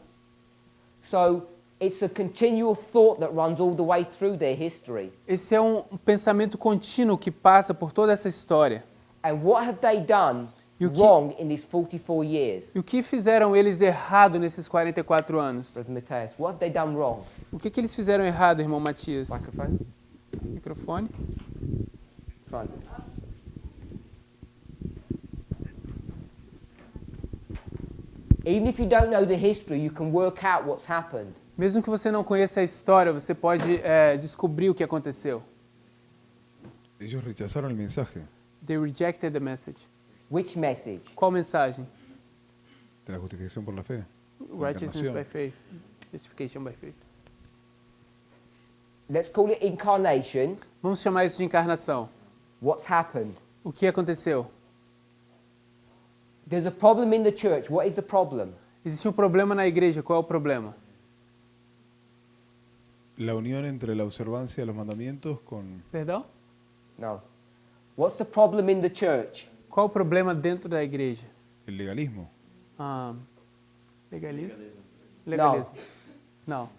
So it's a continual thought that runs all the way through their history. Esse é um pensamento contínuo que passa por toda essa história. And what have they done E o que- wrong in these 44 years? E o que fizeram eles errado nesses 44 anos? Brother Mateus, what have they done wrong? O que eles fizeram errado, irmão Matias? Microphone? Microfone. Front. Even if you don't know the history, you can work out what's happened. Mesmo que você não conheça a história, você pode descobrir o que aconteceu. Ellos rechazaron el mensaje They rejected the message. Which message? Qual mensagem? de la justificación por la fe. Righteousness Encarnación. by faith. Justification by faith. Let's call it incarnation. Vamos chamar isso de encarnação. What's happened? O que aconteceu? There's a problem in the church. What is the problem? Existe um problema na igreja. Qual é o problema? La unión entre la observancia de los mandamientos con Perdão? No. What's the problem in the church? Qual o problema dentro da igreja? el legalismo. Legalismo? Legalismo. Não.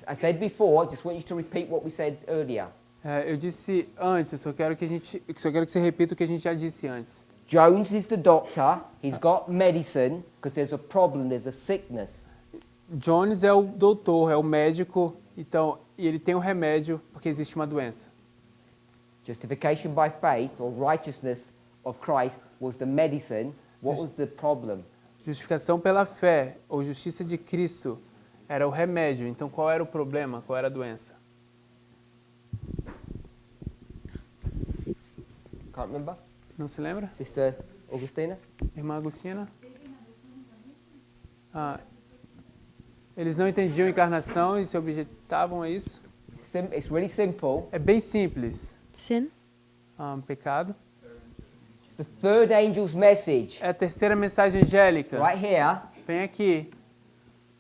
I said before, I just want you to repeat what we said earlier. Eu disse antes, eu só quero que você repita o que a gente já disse antes. Jones is the doctor. He's got medicine because there's a problem, there's a sickness. Jones é o doutor, é o médico, então, e ele tem um remédio porque existe uma doença. Justification by faith or righteousness of Christ was the medicine. What was the problem? Justificação pela fé ou justiça de Cristo era o remédio. Então, qual era o problema? Qual era a doença? Can't remember? Não se lembra? Sister Augustina? Irmã Agostina? Eles não entendiam a encarnação e se objetavam a isso. It's really simple. É bem simples. Sin? Pecado. It's the third angel's message. É a terceira mensagem angélica. Right here. Vem aqui.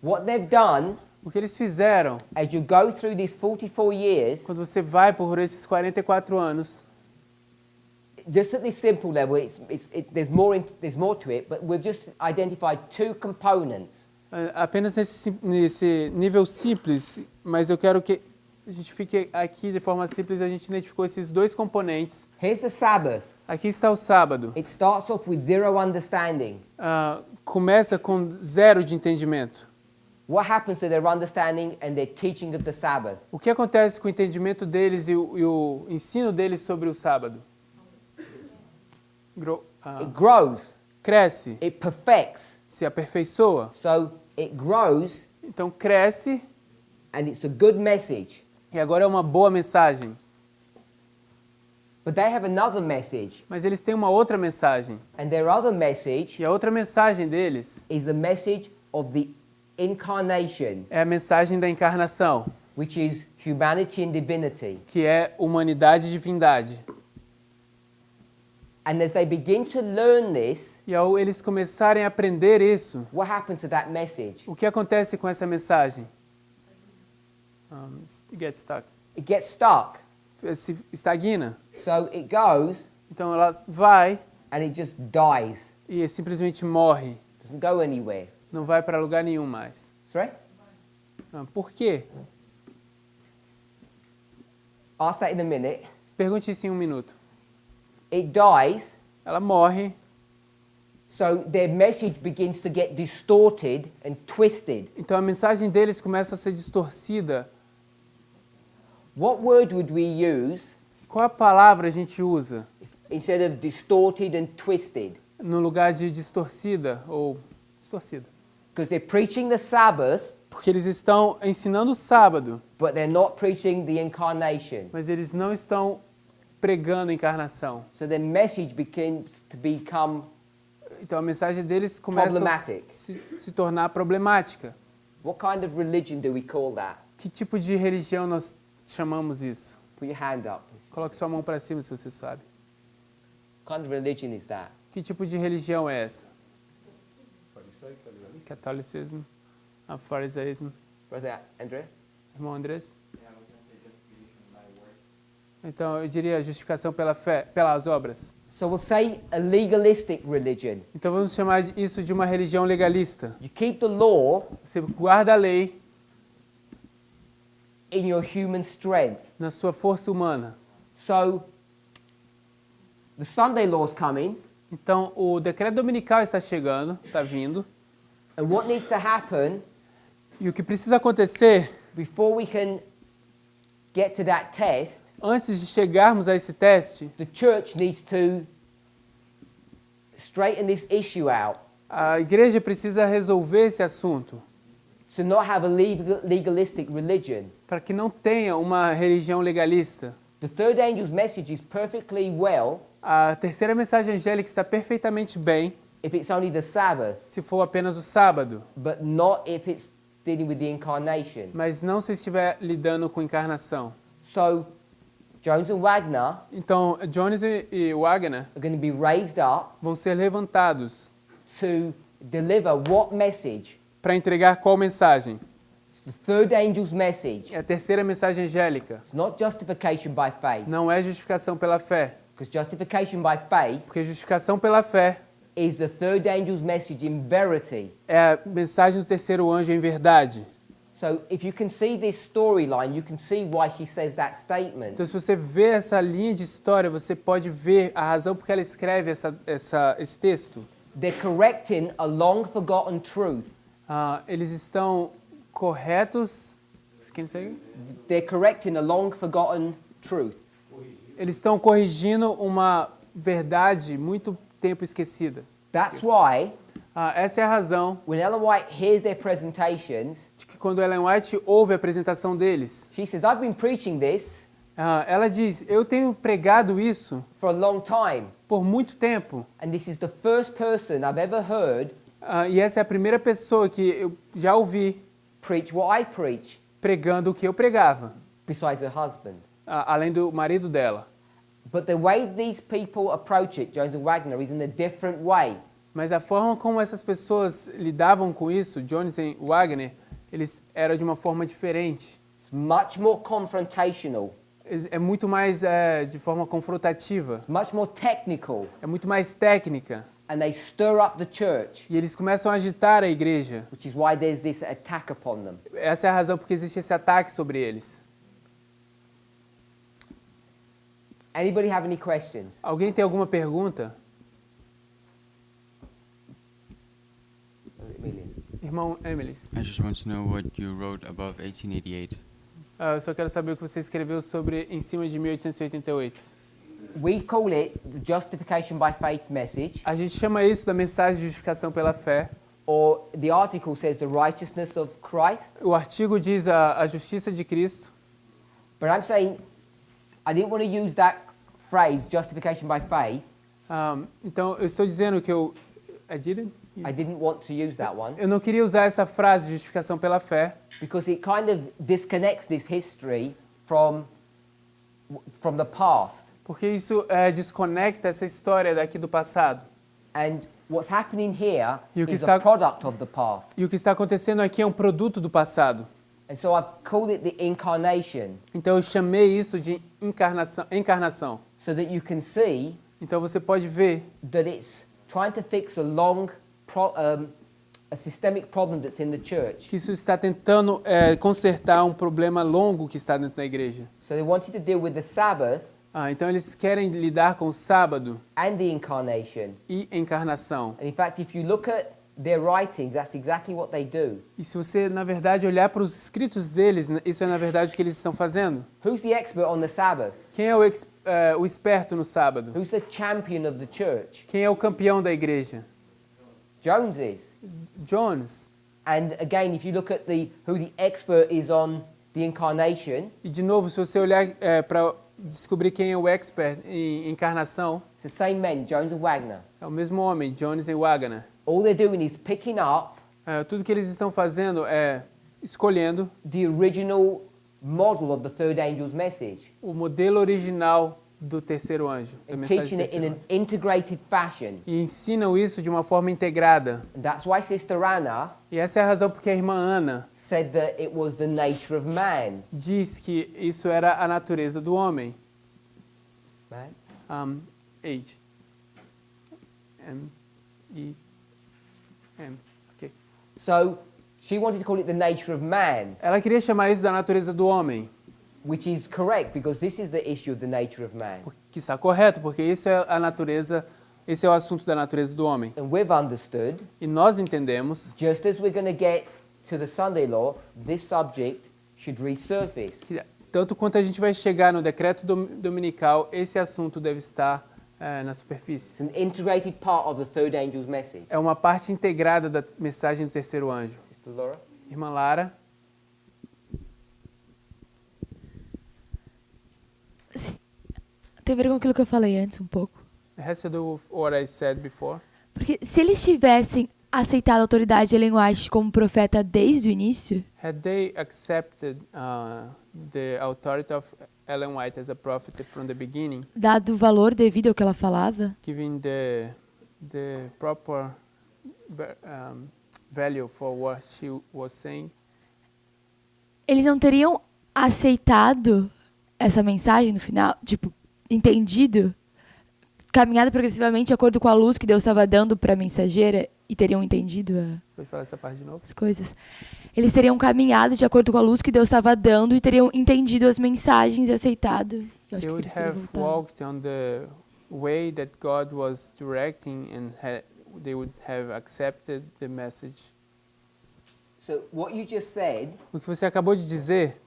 What they've done, O que eles fizeram, as you go through these 44 years, quando você vai por esses 44 anos, just at this simple level, there's more to it, but we've just identified two components. apenas nesse nível simples, mas eu quero que a gente fique aqui de forma simples, a gente identificou esses dois componentes. Here's the Sabbath. Aqui está o sábado. It starts off with zero understanding. Começa com zero de entendimento. What happens to their understanding and their teaching of the Sabbath? O que acontece com o entendimento deles e o ensino deles sobre o sábado? It grows. Cresce, It perfects. se aperfeiçoa. So it grows, Então cresce and it's a good message. e agora é uma boa mensagem. But they have another message, Mas eles têm uma outra mensagem. and their other message E a outra mensagem deles is the message of the incarnation, é a mensagem da encarnação, which is humanity and divinity. que é humanidade e divindade. And as they begin to learn this, E ao eles começarem a aprender isso, what happens to that message? o que acontece com essa mensagem? Get stuck. It gets stuck. Se estagna. So it goes Então ela vai and it just dies. e simplesmente morre. Doesn't go anywhere. Não vai para lugar nenhum mais. Sorry? Por quê? Ask that in a minute. Pergunte isso em 1 minuto. It dies, Ela morre, so their message begins to get distorted and twisted. então a mensagem deles começa a ser distorcida. What word would we use Qual a palavra a gente usa instead of distorted and twisted? no lugar de distorcida ou distorcida? Because they're preaching the Sabbath, Porque eles estão ensinando o sábado, but they're not preaching the incarnation. mas eles não estão pregando a encarnação. So their message begins to become Então a mensagem deles começa a Problematic. se tornar problemática. what kind of religion do we call that? Que tipo de religião nós chamamos isso? Put your hand up. Coloque sua mão para cima se você sabe. What kind of religion is that? Que tipo de religião é essa? Catolicismo, farisaísmo. Brother Andrea? Irmão Andrés? Então eu diria justificação pela fé, pelas obras. So we'll say a legalistic religion. Então vamos chamar isso de uma religião legalista. You keep the law Você guarda a lei in your human strength. na sua força humana. So the Sunday law's coming. Então, o decreto dominical está chegando, está vindo. And what needs to happen E o que precisa acontecer, before we can get to that test, antes de chegarmos a esse teste, the church needs to straighten this issue out. a igreja precisa resolver esse assunto, To not have a legalistic religion. para que não tenha uma religião legalista. The third angel's message is perfectly well A terceira mensagem angélica está perfeitamente bem if it's only the Sabbath, se for apenas o sábado, but not if it's dealing with the incarnation. mas não se estiver lidando com encarnação. So, Jones and Wagner Então, Jones e Wagner are going to be raised up vão ser levantados to deliver what message? para entregar qual mensagem? It's the third angel's message. É a terceira mensagem angélica. It's not justification by faith, Não é justificação pela fé, because justification by faith porque justificação pela fé is the third angel's message in verity. é a mensagem do terceiro anjo em verdade. So if you can see this storyline, you can see why she says that statement. Então, se você vê essa linha de história, você pode ver a razão por que ela escreve esse texto. They're correcting a long forgotten truth. Eles estão corretos. Can say? They're correcting a long forgotten truth. Eles estão corrigindo uma verdade muito tempo esquecida. That's why Essa é a razão when Ellen White hears their presentations, de que quando Ellen White ouve a apresentação deles, she says, I've been preaching this ela diz: eu tenho pregado isso for a long time, por muito tempo. and this is the first person I've ever heard E essa é a primeira pessoa que eu já ouvi preach what I preach, pregando o que eu pregava, besides her husband. além do marido dela. But the way these people approach it, Jones and Wagner, is in a different way. Mas a forma como essas pessoas lidavam com isso, Jones e Wagner, eles eram de uma forma diferente. It's much more confrontational, É muito mais de forma confrontativa, much more technical, é muito mais técnica. and they stir up the church, E eles começam a agitar a igreja. which is why there's this attack upon them. Essa é a razão porque existe esse ataque sobre eles. Anybody have any questions? Alguém tem alguma pergunta? Irmão Emilis, I just want to know what you wrote above 1888. eu só quero saber o que você escreveu sobre em cima de 1888. We call it the justification by faith message, A gente chama isso da mensagem de justificação pela fé. or the article says the righteousness of Christ. O artigo diz a justiça de Cristo. But I'm saying I didn't want to use that phrase, justification by faith. Então, eu estou dizendo que I didn't want to use that one não queria usar essa frase, justificação pela fé, because it kind of disconnects this history from the past. porque isso desconecta essa história daqui do passado. And what's happening here E o que is está- a product of the past. E o que está acontecendo aqui é um produto do passado. And so I've called it the incarnation, Então, eu chamei isso de encarnação. so that you can see Então, você pode ver that it's trying to fix a systemic problem that's in the church. que isso está tentando consertar um problema longo que está dentro da igreja. So they wanted to deal with the Sabbath Então, eles querem lidar com o sábado and the incarnation. e encarnação. And in fact, if you look at their writings, that's exactly what they do. E se você, na verdade, olhar para os escritos deles, isso é, na verdade, o que eles estão fazendo. Who's the expert on the Sabbath? Quem é o esperto no sábado? Who's the champion of the church? Quem é o campeão da igreja? Jones is. Jones. And again, if you look at who the expert is on the incarnation, E, de novo, se você olhar para descobrir quem é o expert em encarnação, it's the same men, Jones and Wagner. é o mesmo homem, Jones e Wagner. All they're doing is picking up Tudo que eles estão fazendo é escolhendo the original model of the third angel's message o modelo original do terceiro anjo, da and mensagem teaching do it in terceiro an anjo. integrated fashion. E ensinam isso de uma forma integrada. And that's why Sister Anna E essa é a razão porque a irmã Ana said that it was the nature of man. diz que isso era a natureza do homem. Man? Age. Okay. So she wanted to call it the nature of man, Ela queria chamar isso da natureza do homem, which is correct because this is the issue of the nature of man. que está correto, porque isso é a natureza Esse é o assunto da natureza do homem. And we've understood, E nós entendemos just as we're going to get to the Sunday law, this subject should resurface. que, tanto quanto a gente vai chegar no decreto dominical, esse assunto deve estar na superfície. It's an integrated part of the third angel's message. É uma parte integrada da mensagem do terceiro anjo. Sister Laura? Irmã Lara, Tem a ver com aquilo que eu falei antes um pouco. it has to do with what I said before. Porque se eles tivessem aceitado a autoridade de Ellen White como profeta desde o início, Had they accepted the authority of Ellen White as a prophet from the beginning, dado o valor devido ao que ela falava, giving the proper value for what she was saying, eles não teriam aceitado essa mensagem no final, tipo, entendido, caminhado progressivamente de acordo com a luz que Deus estava dando para a mensageira e teriam entendido pode falar essa parte de novo? as coisas. Eles teriam caminhado de acordo com a luz que Deus estava dando e teriam entendido as mensagens e aceitado. Eu acho They que would eles teriam have voltado. walked on the way that God was directing and they would have accepted the message. So what you just said, O que você acabou de dizer,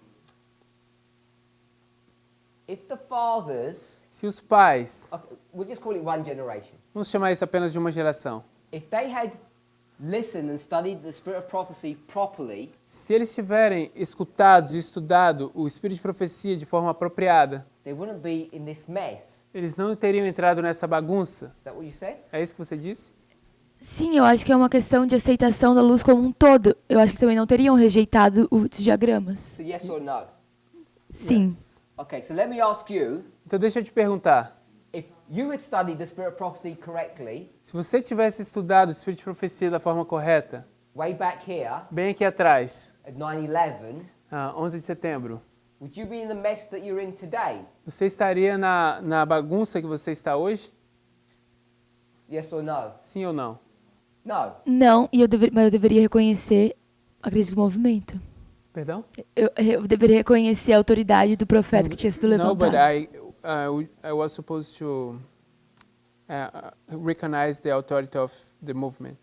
if the fathers, se os pais, okay, we'll just call it one generation, vamos chamar isso apenas de uma geração, if they had listened and studied the spirit of prophecy properly, se eles tiverem escutado e estudado o espírito de profecia de forma apropriada, they wouldn't be in this mess. eles não teriam entrado nessa bagunça. Is that what you said? É isso que você disse? Sim, eu acho que é uma questão de aceitação da luz como um todo. Eu acho que também não teriam rejeitado os diagramas. So yes or no? Sim. Yes. Okay, so let me ask you, Então deixa eu te perguntar, if you had studied the spirit of prophecy correctly, se você tivesse estudado o espírito de profecia da forma correta, way back here bem aqui atrás, at 9/11, 11 de setembro, would you be in the mess that you're in today? você estaria na bagunça que você está hoje? Yes or no? Sim ou não? No. Não, mas eu deveria reconhecer, acredito que o movimento. Perdão? Eu deveria reconhecer a autoridade do profeta que tinha sido No, but levantado. I was supposed to recognize the authority of the movement.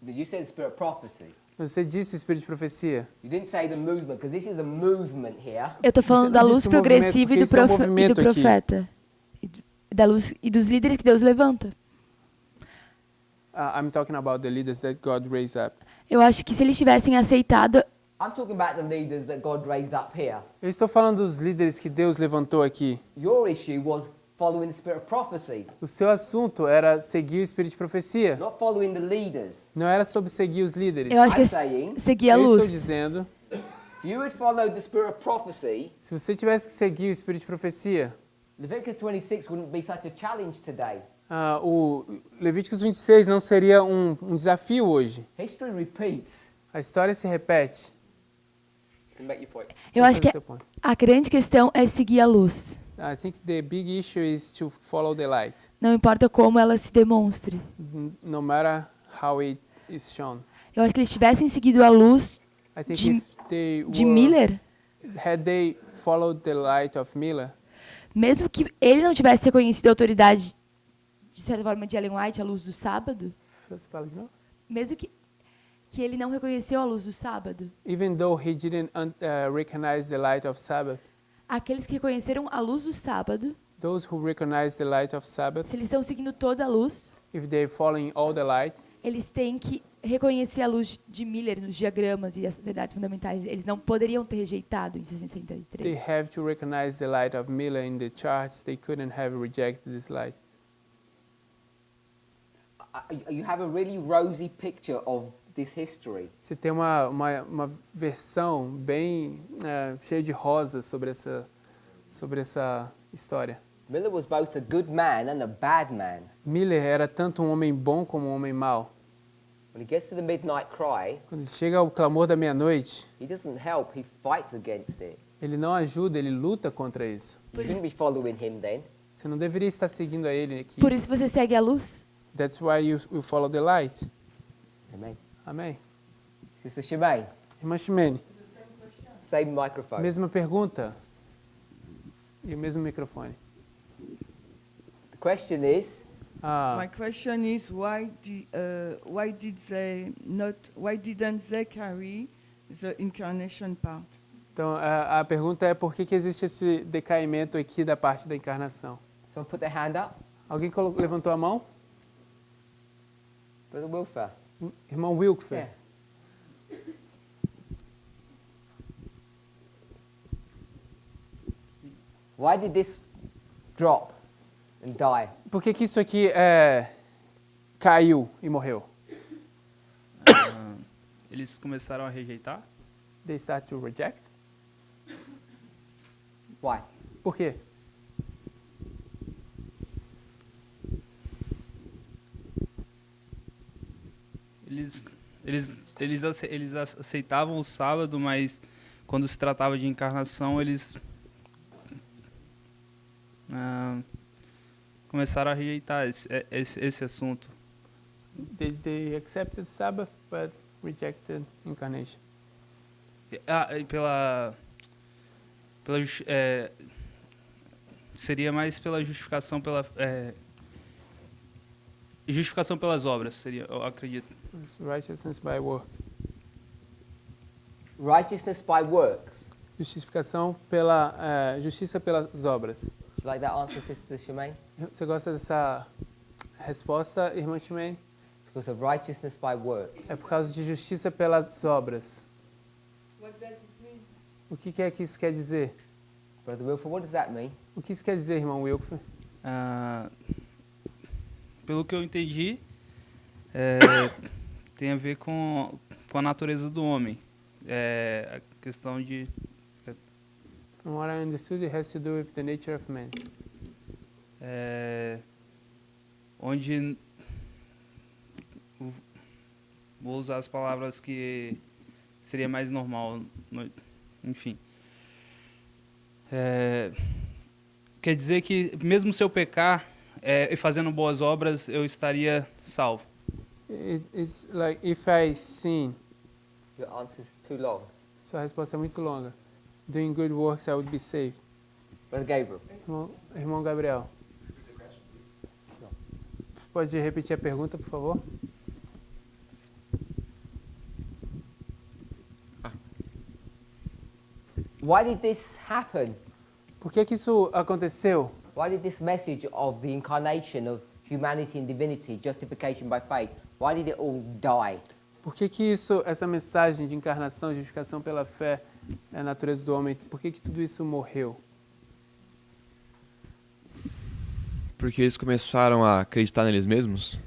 Did you say the spirit of prophecy? Você disse o espírito de profecia. You didn't say the movement, because this is a movement here. Eu estou falando Você da não luz disse o movimento, progressiva e porque do, isso é um movimento aqui. profeta. Da luz e dos líderes que Deus levanta. I'm talking about the leaders that God raised up. Eu acho que se eles tivessem aceitado, I'm talking about the leaders that God raised up here. Eu estou falando dos líderes que Deus levantou aqui. Your issue was following the spirit of prophecy, O seu assunto era seguir o espírito de profecia. not following the leaders. Não era sobre seguir os líderes. eu acho que I'm saying, seguir a Eu estou luz. dizendo, if you had followed the spirit of prophecy, se você tivesse que seguir o espírito de profecia, Leviticus 26 wouldn't be such a challenge today. o Levíticos 26 não seria um desafio hoje. History repeats. A história se repete. You make your point. Eu acho que Seu ponto. a grande questão é seguir a luz. I think the big issue is to follow the light, Não importa como ela se demonstre. no matter how it is shown. Eu acho que eles tivessem seguido a luz I think de, if they de were, Miller, had they followed the light of Miller, mesmo que ele não tivesse reconhecido a autoridade, de certa forma, de Ellen White, a luz do sábado, você fala de novo? mesmo que ele não reconheceu a luz do sábado, Even though he didn't recognize the light of Sabbath, aqueles que reconheceram a luz do sábado, those who recognize the light of Sabbath, se eles estão seguindo toda a luz, if they're following all the light, eles têm que reconhecer a luz de Miller nos diagramas e as verdades fundamentais. Eles não poderiam ter rejeitado em they 63. have to recognize the light of Miller in the charts. They couldn't have rejected this light. You have a really rosy picture of this history. Você tem uma versão bem cheia de rosas sobre essa história. Miller was both a good man and a bad man. Miller era tanto um homem bom como um homem mau. When he gets to the midnight cry, Quando chega ao clamor da meia-noite, he doesn't help, he fights against it. ele não ajuda, ele luta contra isso. You shouldn't be following him then. Você não deveria estar seguindo a ele aqui. Por isso você segue a luz? That's why you follow the light. Amen. Amém. Sister Shemaine, Irmã Ximene, same microphone. mesma pergunta e o mesmo microfone. The question is, My question is why didn't they carry the incarnation part? Então, a pergunta é por que existe esse decaimento aqui da parte da encarnação? Someone put their hand up. Alguém levantou a mão? Brother Wilfer. Irmão Wilkfer. Yeah. Why did this drop and die? Por que isso aqui caiu e morreu? Eles começaram a rejeitar. They start to reject. Why? Por quê? Eles aceitavam o sábado, mas quando se tratava de encarnação, eles começaram a rejeitar esse assunto. They accepted Sabbath, but rejected incarnation. Seria mais pela justificação justificação pelas obras, seria, eu acredito. It's righteousness by work. Righteousness by works. Justificação pela justiça pelas obras. Do you like that answer, Sister Shemaine? Você gosta dessa resposta, irmã Chimene? Because of righteousness by works. É por causa de justiça pelas obras. O que é que isso quer dizer? Brother Wilfer, what does that mean? O que isso quer dizer, irmão Wilkfer? Pelo que eu entendi, tem a ver com a natureza do homem. A questão de... From what I understood, it has to do with the nature of man. Onde... Vou usar as palavras que seria mais normal, enfim. Quer dizer que mesmo se eu pecar e fazendo boas obras, eu estaria salvo. It's like if I sin. Your answer is too long. Sua resposta é muito longa. Doing good works, I would be saved. Brother Gabriel. Irmão Gabriel. Pode repetir a pergunta, por favor? Why did this happen? Por que isso aconteceu? Why did this message of the incarnation of humanity and divinity, justification by faith, why did it all die? Por que essa mensagem de encarnação, justificação pela fé, a natureza do homem, por que tudo isso morreu? Porque eles começaram a acreditar neles mesmos?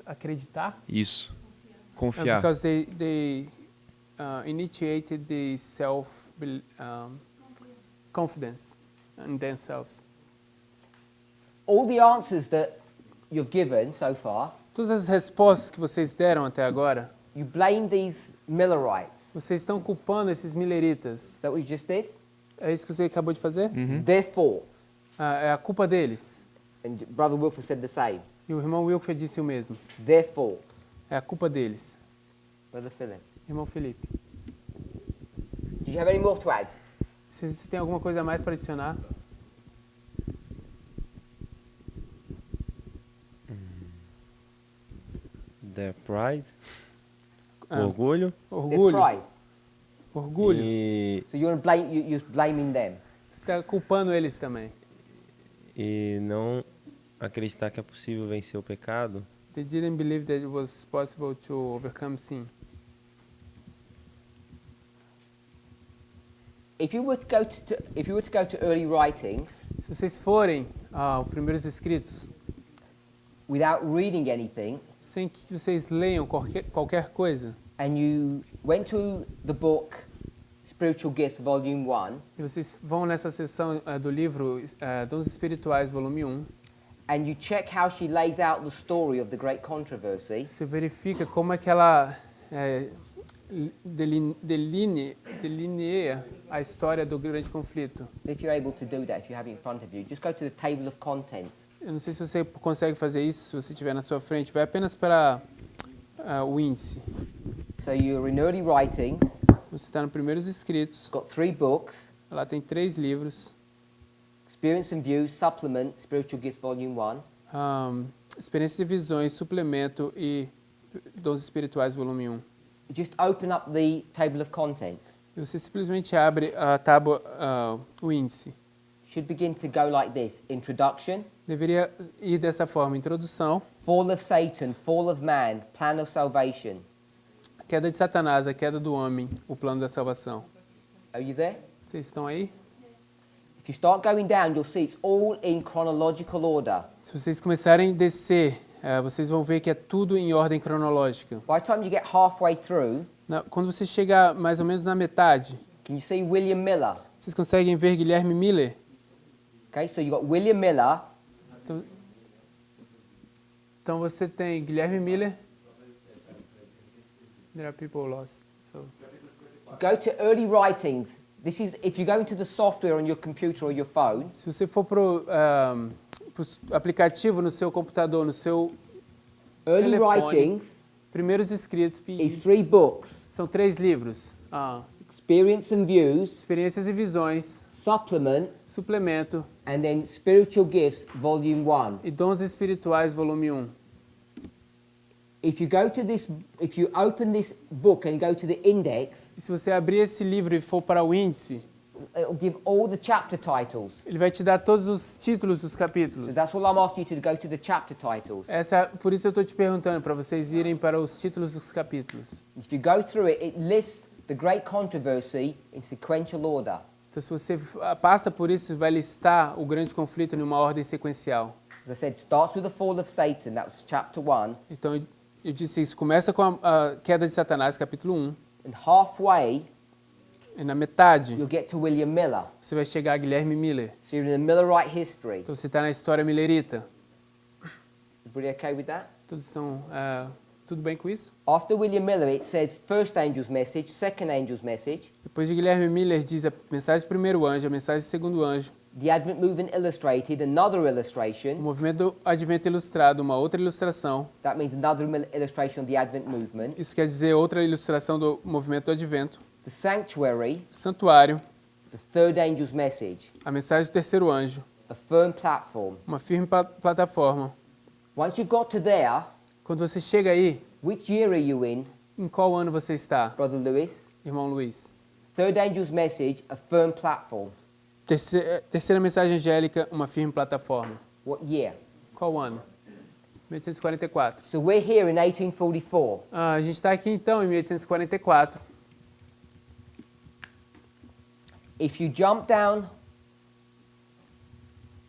Acreditar? Isso. Confiar. Because they initiated the confidence in themselves. All the answers that you've given so far, todas as respostas que vocês deram até agora, you blame these Millerites. Vocês estão culpando esses mileritas. Is that what you just did? É isso que você acabou de fazer? It's their fault. É a culpa deles. And Brother Wilfer said the same. E o irmão Wilfer disse o mesmo. It's their fault. É a culpa deles. Brother Philip. Irmão Felipe. Did you have any more to add? Você tem alguma coisa a mais para adicionar? The pride. Orgulho. Orgulho. Their pride. Orgulho. So you're blaming them. Você está culpando eles também. E não acreditar que é possível vencer o pecado. They didn't believe that it was possible to overcome sin. If you were to go to early writings, se vocês forem aos primeiros escritos, without reading anything, sem que vocês leiam qualquer coisa, and you went to the book Spiritual Gifts, Volume 1, e vocês vão nessa seção do livro Dons Espirituais, volume 1, and you check how she lays out the story of the great controversy, você verifica como é que ela delineia a história do grande conflito. if you're able to do that, if you have it in front of you, just go to the table of contents. Eu não sei se você consegue fazer isso, se você estiver na sua frente. Vai apenas para o índice. So you're in early writings, Você está nos primeiros escritos. it's got 3 books, Lá tem 3 livros. Experience and Views, Supplement, Spiritual Gifts, Volume 1, Experiências e Visões, Suplemento e Dons Espirituais, volume 1. Just open up the table of contents. E você simplesmente abre a tábua, o índice. Should begin to go like this. Introduction, Deveria ir dessa forma: introdução, fall of Satan, fall of man, plan of salvation. a queda de Satanás, a queda do homem, o plano da salvação. Are you there? Vocês estão aí? If you start going down, you'll see it's all in chronological order. Se vocês começarem a descer, vocês vão ver que é tudo em ordem cronológica. By the time you get halfway through, Quando você chegar mais ou menos na metade, can you see William Miller? vocês conseguem ver Guilherme Miller? Okay, so you got William Miller, Então você tem Guilherme Miller. There are people lost. So. go to early writings. This is if you go into the software on your computer or your phone, Se você for pro aplicativo no seu computador, no seu early telefone, writings primeiros escritos, is 3 books. são 3 livros. Experience and Views, Experiências e Visões, Supplement, Suplemento and then Spiritual Gifts, Volume 1. e Dons Espirituais, volume 1. If you open this book and go to the index, E se você abrir esse livro e for para o índice, it'll give all the chapter titles. ele vai te dar todos os títulos dos capítulos. So that's what I'm asking you to go to the chapter titles. Por isso eu estou te perguntando, para vocês irem para os títulos dos capítulos. If you go through it, it lists the great controversy in sequential order. Então, se você passa por isso, vai listar o grande conflito em uma ordem sequencial. As I said, starts with the fall of Satan, that was chapter 1, Então, eu disse isso. Começa com a queda de Satanás, capítulo 1. and halfway E na metade, you'll get to William Miller. você vai chegar a Guilherme Miller. So you're in the Millerite history. Então, você está na história millerita. Everybody okay with that? Todos estão tudo bem com isso? After William Miller, it says first angel's message, second angel's message, Depois de Guilherme Miller, diz a mensagem do primeiro anjo, a mensagem do segundo anjo, the Advent Movement Illustrated, another o illustration. movimento do Advento ilustrado, uma outra ilustração. That means another illustration of the Advent Movement. Isso quer dizer outra ilustração do movimento do Advento. The Sanctuary, O santuário, the third angel's message, a mensagem do terceiro anjo, a firm platform. uma firme plataforma. Once you've got to there, Quando você chega aí, which year are you in, em qual ano você está, Brother Lewis? irmão Luiz? Third angel's message, a firm platform. Terceira mensagem angélica, uma firme plataforma. What year? Qual ano? 1844. So we're here in 1844. A gente está aqui então em 1844. If you jump down,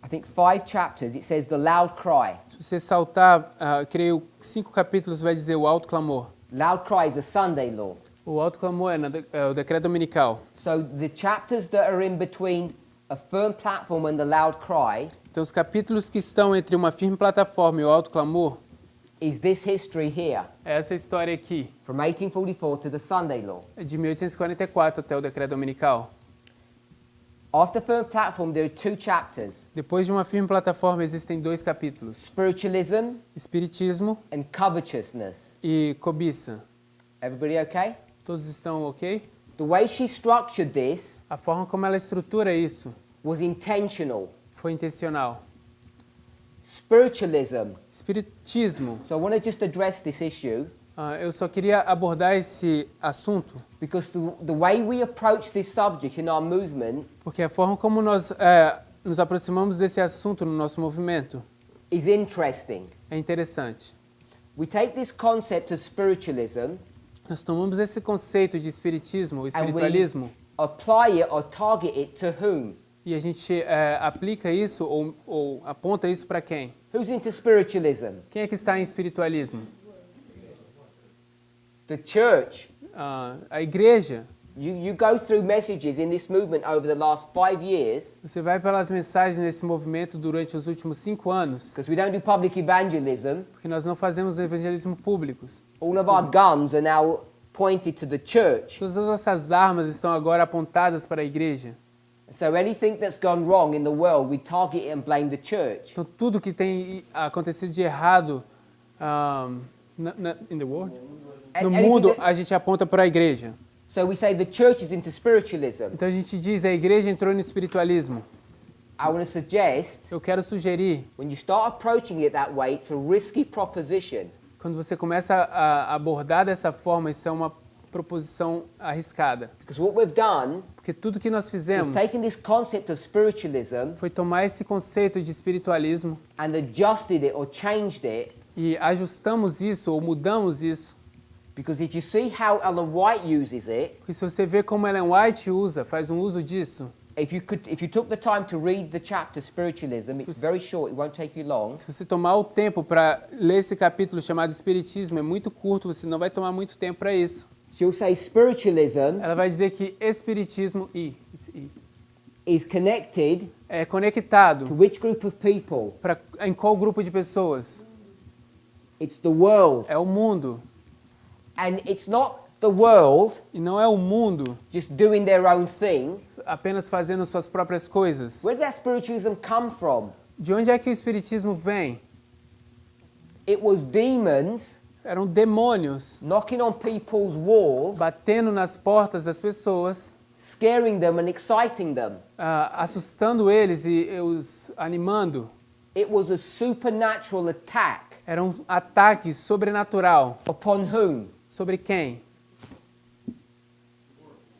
I think 5 chapters, it says the loud cry. Se você saltar, creio, 5 capítulos vai dizer o alto clamor. Loud cry is the Sunday law. O alto clamor é o decreto dominical. So the chapters that are in between a firm platform and the loud cry Então os capítulos que estão entre uma firme plataforma e o alto clamor is this history here, é essa história aqui, from 1844 to the Sunday law. é de 1844 até o decreto dominical. After firm platform, there are 2 chapters, Depois de uma firme plataforma existem 2 capítulos: spiritualism Espiritismo and covetousness. e cobiça. Everybody okay? Todos estão ok? The way she structured this A forma como ela estrutura isso was intentional. foi intencional. Spiritualism. Espiritismo. So I want to just address this issue Eu só queria abordar esse assunto because the way we approach this subject in our movement porque a forma como nós nos aproximamos desse assunto no nosso movimento is interesting. é interessante. We take this concept of spiritualism Nós tomamos esse conceito de espiritismo, and we espiritualismo, apply it or target it to whom? e a gente aplica isso ou aponta isso para quem? Who's into spiritualism? Quem é que está em espiritualismo? The church. A igreja. You go through messages in this movement over the last 5 years Você vai pelas mensagens nesse movimento durante os últimos 5 anos, because we don't do public evangelism. porque nós não fazemos evangelismo públicos. All of our guns are now pointed to the church. Todas as nossas armas estão agora apontadas para a igreja. So anything that's gone wrong in the world, we target it and blame the church. Então tudo que tem acontecido de errado in the world? No Anything mundo, that- a gente aponta para a igreja. So we say the church is into spiritualism. Então a gente diz a igreja entrou no espiritualismo. I want to suggest, Eu quero sugerir, when you start approaching it that way, it's a risky proposition. quando você começa a abordar dessa forma, isso é uma proposição arriscada. Because what we've done, Porque tudo que nós we've fizemos taken this concept of spiritualism foi tomar esse conceito de espiritualismo and adjusted it or changed it. e ajustamos isso ou mudamos isso. Because if you see how Ellen White uses it, Porque se você vê como Ellen White usa, faz um uso disso, if you took the time to read the chapter Spiritualism, it's very short, it won't take you long. se você tomar o tempo para ler esse capítulo chamado Espiritismo, é muito curto, você não vai tomar muito tempo para isso. She'll say spiritualism Ela vai dizer que Espiritismo is connected é to conectado which group of people? em qual grupo de pessoas? It's the world. É o mundo. And it's not the world E não é o mundo just doing their own thing. apenas fazendo suas próprias coisas. Where did that spiritualism come from? De onde é que o Espiritismo vem? It was demons Eram demônios knocking on people's walls, batendo nas portas das pessoas, scaring them and exciting them. assustando eles e os animando. It was a supernatural attack Era um ataque sobrenatural. upon whom? Sobre quem?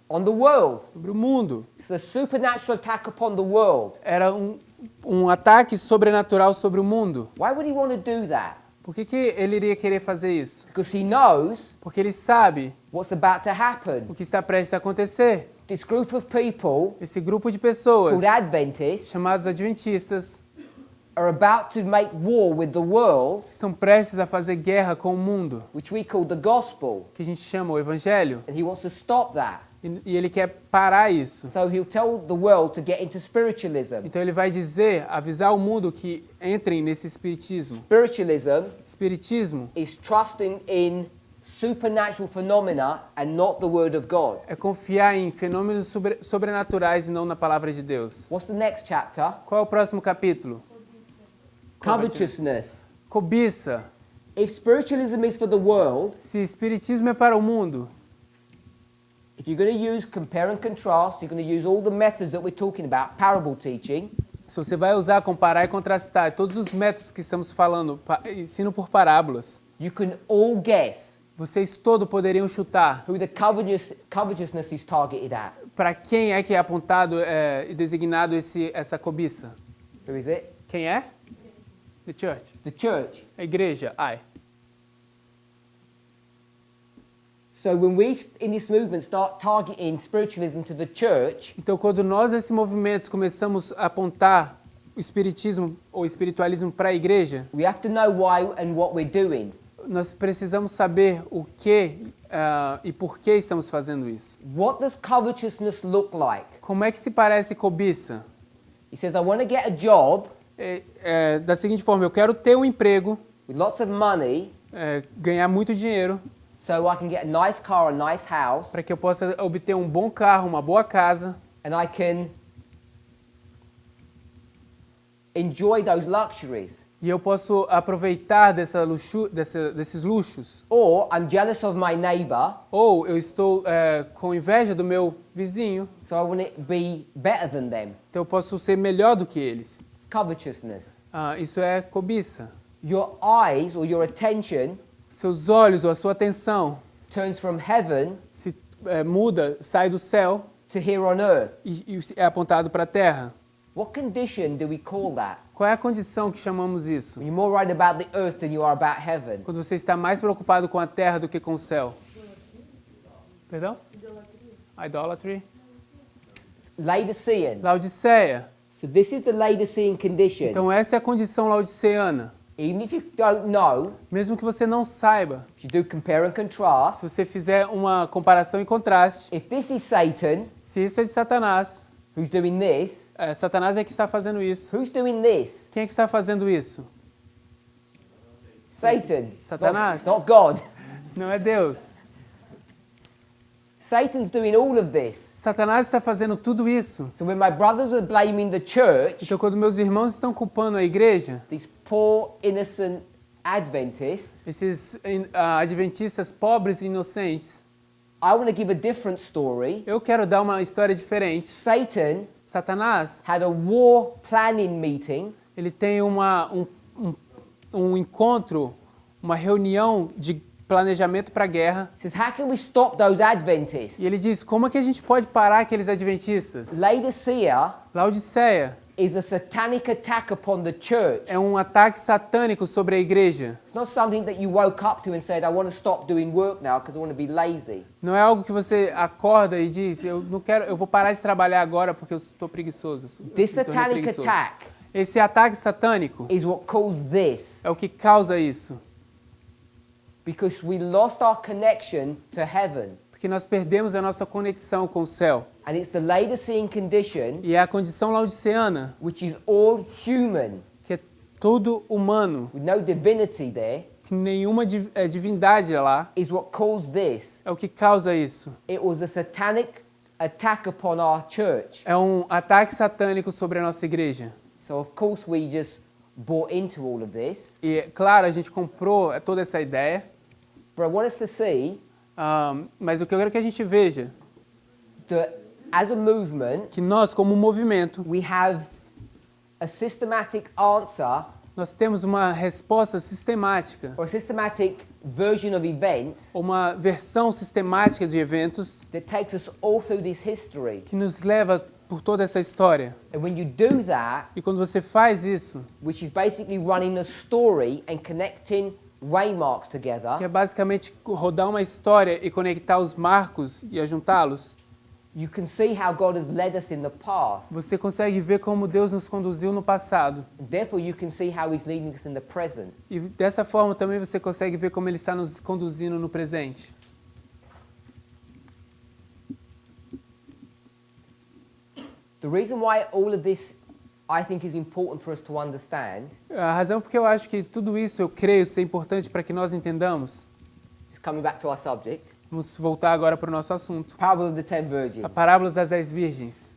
On the world. Sobre o mundo. It's a supernatural attack upon the world. Era um ataque sobrenatural sobre o mundo. Why would he want to do that? Por que ele iria querer fazer isso? Because he knows Porque ele sabe what's about to happen. o que está prestes a acontecer. This group of people Esse grupo de pessoas, called Adventists chamados adventistas, are about to make war with the world, estão prestes a fazer guerra com o mundo, which we call the gospel. que a gente chama o evangelho. And he wants to stop that. E ele quer parar isso. So he'll tell the world to get into spiritualism. Então ele vai dizer, avisar o mundo que entrem nesse espiritismo. Spiritualism Espiritismo is trusting in supernatural phenomena and not the word of God. é confiar em fenômenos sobrenaturais e não na palavra de Deus. What's the next chapter? Qual é o próximo capítulo? Covetousness. Cobiça. If spiritualism is for the world, Se espiritismo é para o mundo, if you're going to use compare and contrast, you're going to use all the methods that we're talking about, parable teaching, se você vai usar comparar e contrastar todos os métodos que estamos falando, ensino por parábolas, you can all guess vocês todos poderiam chutar who the covetousness is targeted at. para quem é que é apontado e designado essa cobiça. Who is it? Quem é? The church. The church. A igreja. Ai. So when we in this movement start targeting spiritualism to the church, Então, quando nós nesse movimento começamos a apontar o espiritismo ou espiritualismo para a igreja, we have to know why and what we're doing. nós precisamos saber o que e por que estamos fazendo isso. What does covetousness look like? Como é que se parece cobiça? He says, I want to get a job Da seguinte forma, eu quero ter um emprego, with lots of money ganhar muito dinheiro, so I can get a nice car, a nice house, para que eu possa obter um bom carro, uma boa casa, and I can enjoy those luxuries. e eu posso aproveitar desses luxos. Or I'm jealous of my neighbor, Ou eu estou com inveja do meu vizinho, so I want to be better than them. então eu posso ser melhor do que eles. Covetousness. Isso é cobiça. Your eyes or your attention Seus olhos ou a sua atenção turns from heaven se muda, sai do céu to here on earth. e é apontado para a terra. What condition do we call that? Qual é a condição que chamamos isso? When you're more worried about the earth than you are about heaven. Quando você está mais preocupado com a terra do que com o céu. Perdão? Idolatry. Laodicean. Laodiceia. So this is the Laodicean condition. Então essa é a condição laodiceana. Even if you don't know, Mesmo que você não saiba, if you do compare and contrast, se você fizer uma comparação e contraste, if this is Satan, se isso é de Satanás, who's doing this, Satanás é que está fazendo isso. who's doing this? Quem é que está fazendo isso? Satan. Satanás. It's not God. Não é Deus. Satan's doing all of this. Satanás está fazendo tudo isso. So when my brothers are blaming the church, Então quando meus irmãos estão culpando a igreja, these poor innocent Adventists, esses adventistas pobres e inocentes, I want to give a different story. eu quero dar uma história diferente. Satan Satanás, had a war planning meeting ele tem um encontro, uma reunião de planejamento para a guerra. says, how can we stop those Adventists? E ele diz, como é que a gente pode parar aqueles adventistas? Laodicea Laodiceia is a satanic attack upon the church. é um ataque satânico sobre a igreja. It's not something that you woke up to and said, I want to stop doing work now because I want to be lazy. Não é algo que você acorda e diz, eu não quero, eu vou parar de trabalhar agora porque eu estou preguiçoso. This satanic attack Esse ataque satânico is what caused this, é o que causa isso, because we lost our connection to heaven. porque nós perdemos a nossa conexão com o céu. And it's the Laodicean condition, E é a condição laodiceana, which is all human, que é tudo humano, with no divinity there, que nenhuma divindade lá, is what caused this. é o que causa isso. It was a satanic attack upon our church. É um ataque satânico sobre a nossa igreja. So of course we just bought into all of this. E, claro, a gente comprou toda essa ideia, But I want us to see mas o que eu quero que a gente veja, that as a movement, que nós, como movimento, we have a systematic answer nós temos uma resposta sistemática, or a systematic version of events uma versão sistemática de eventos that takes us all through this history. que nos leva por toda essa história. And when you do that, E quando você faz isso, which is basically running a story and connecting waymarks together, que é basicamente rodar uma história e conectar os marcos e ajuntá-los, you can see how God has led us in the past. você consegue ver como Deus nos conduziu no passado. Therefore, you can see how He's leading us in the present. E dessa forma também você consegue ver como Ele está nos conduzindo no presente. The reason why all of this, I think, is important for us to understand A razão porque eu acho que tudo isso, eu creio, ser importante para que nós entendamos. is coming back to our subject. Vamos voltar agora para o nosso assunto. Parable of the 10 virgins. A parábola das 10 virgens.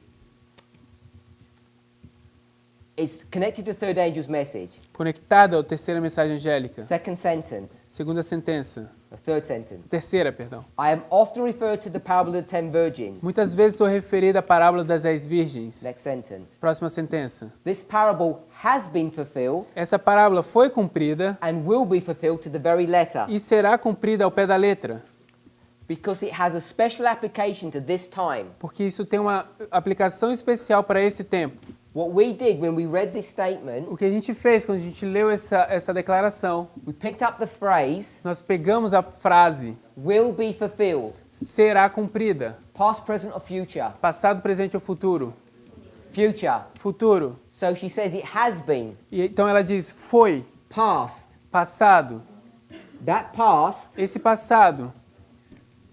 It's connected to the third angel's message. Conectada à terceira mensagem angélica. Second sentence, Segunda sentença. the third sentence. Terceira, perdão. I am often referred to the parable of the 10 virgins. Muitas vezes sou referido à parábola das 10 virgens. Next sentence. Próxima sentença. This parable has been fulfilled Essa parábola foi cumprida and will be fulfilled to the very letter, e será cumprida ao pé da letra, because it has a special application to this time. porque isso tem uma aplicação especial para esse tempo. What we did when we read this statement, O que a gente fez quando a gente leu essa declaração, we picked up the phrase, nós pegamos a frase will be fulfilled, será cumprida, past, present or future. passado, presente ou futuro. Future. Futuro. So she says it has been, E então ela diz foi, past. passado. That past Esse passado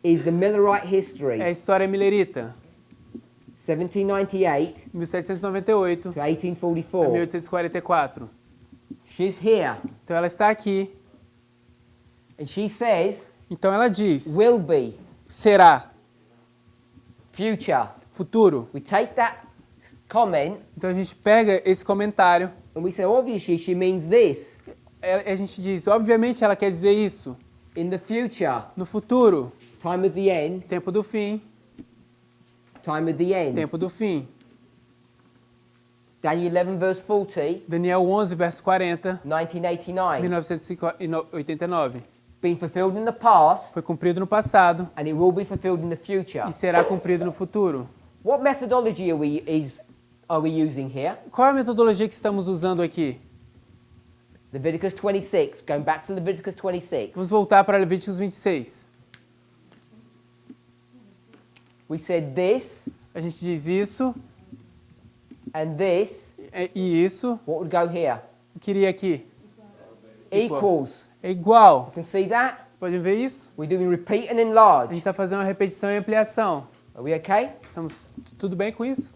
is the Millerite é a history, história milerita, 1798 1798 to a 1844. 1844. She's here, Então ela está aqui. and she says, Então ela diz, will be, será, future. futuro. We take that comment Então a gente pega esse comentário, and we say, obviously she means this. a gente diz, obviamente ela quer dizer isso. In the future, No futuro, time of the end, tempo do fim, time of the end. tempo do fim. Daniel 11 verse 40, Daniel 11, verso 40, 1989. 1989. Been fulfilled in the past Foi cumprido no passado and it will be fulfilled in the future. e será cumprido no futuro. What methodology are we using here? Qual é a metodologia que estamos usando aqui? Leviticus 26, going back to Leviticus 26. Vamos voltar para Levíticos 26. We said this A gente diz isso and this, e isso. what would go here? Eu queria aqui. Equals. É igual. You can see that? Podem ver isso? We're doing repeat and A enlarge. gente está fazendo uma repetição e ampliação. Are we okay? Estamos tudo bem com isso?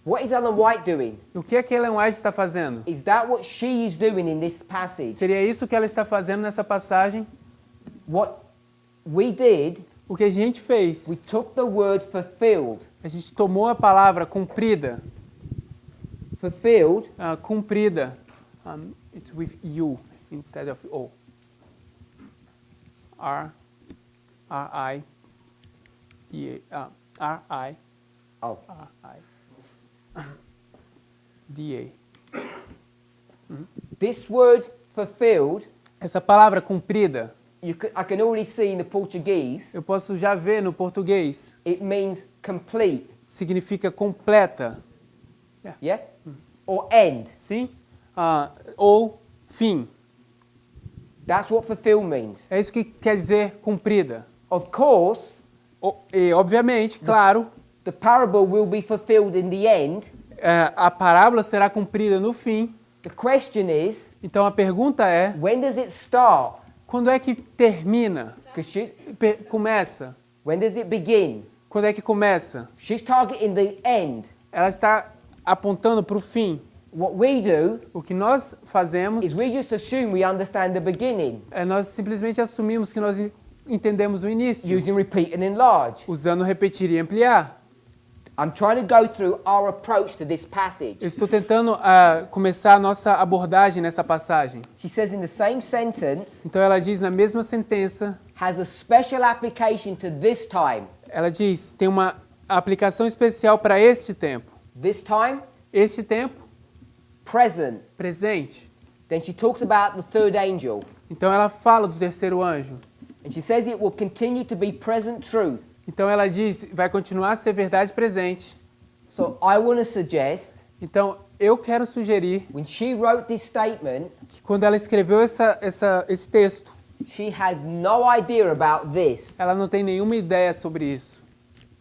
What is Ellen White doing? O que é que Ellen White está fazendo? Is that what she is doing in this passage? Seria isso que ela está fazendo nessa passagem? What we did, O que a gente fez? we took the word fulfilled. A gente tomou a palavra cumprida. Fulfilled Cumprida. It's with you instead of O. R-I-D-A. R-I. Oh. R-I. DA. This word fulfilled, Essa palavra cumprida, I can already see in the Portuguese, eu posso já ver no português, it means complete, significa completa, yeah? Or end. sim? Ou fim. That's what fulfill means. É isso que quer dizer cumprida. Of course, E, obviamente, claro, the parable will be fulfilled in the end. a parábola será cumprida no fim. The question is, Então a pergunta é, when does it start? quando é que termina? Começa? When does it begin? Quando é que começa? She's targeting the end. Ela está apontando para o fim. What we do O que nós fazemos is we just assume we understand the beginning, é nós simplesmente assumimos que nós entendemos o início, using repeat and enlarge. usando repetir e ampliar. I'm trying to go through our approach to this passage. Eu estou tentando começar a nossa abordagem nessa passagem. She says in the same sentence, Então ela diz na mesma sentença, has a special application to this time. ela diz, tem uma aplicação especial para este tempo. This time, Este tempo, present. presente. Then she talks about the third angel. Então ela fala do terceiro anjo. And she says it will continue to be present truth. Então ela diz, vai continuar a ser verdade presente. So I want to suggest, Então eu quero sugerir when she wrote this statement, que quando ela escreveu esse texto, she has no idea about this. ela não tem nenhuma ideia sobre isso.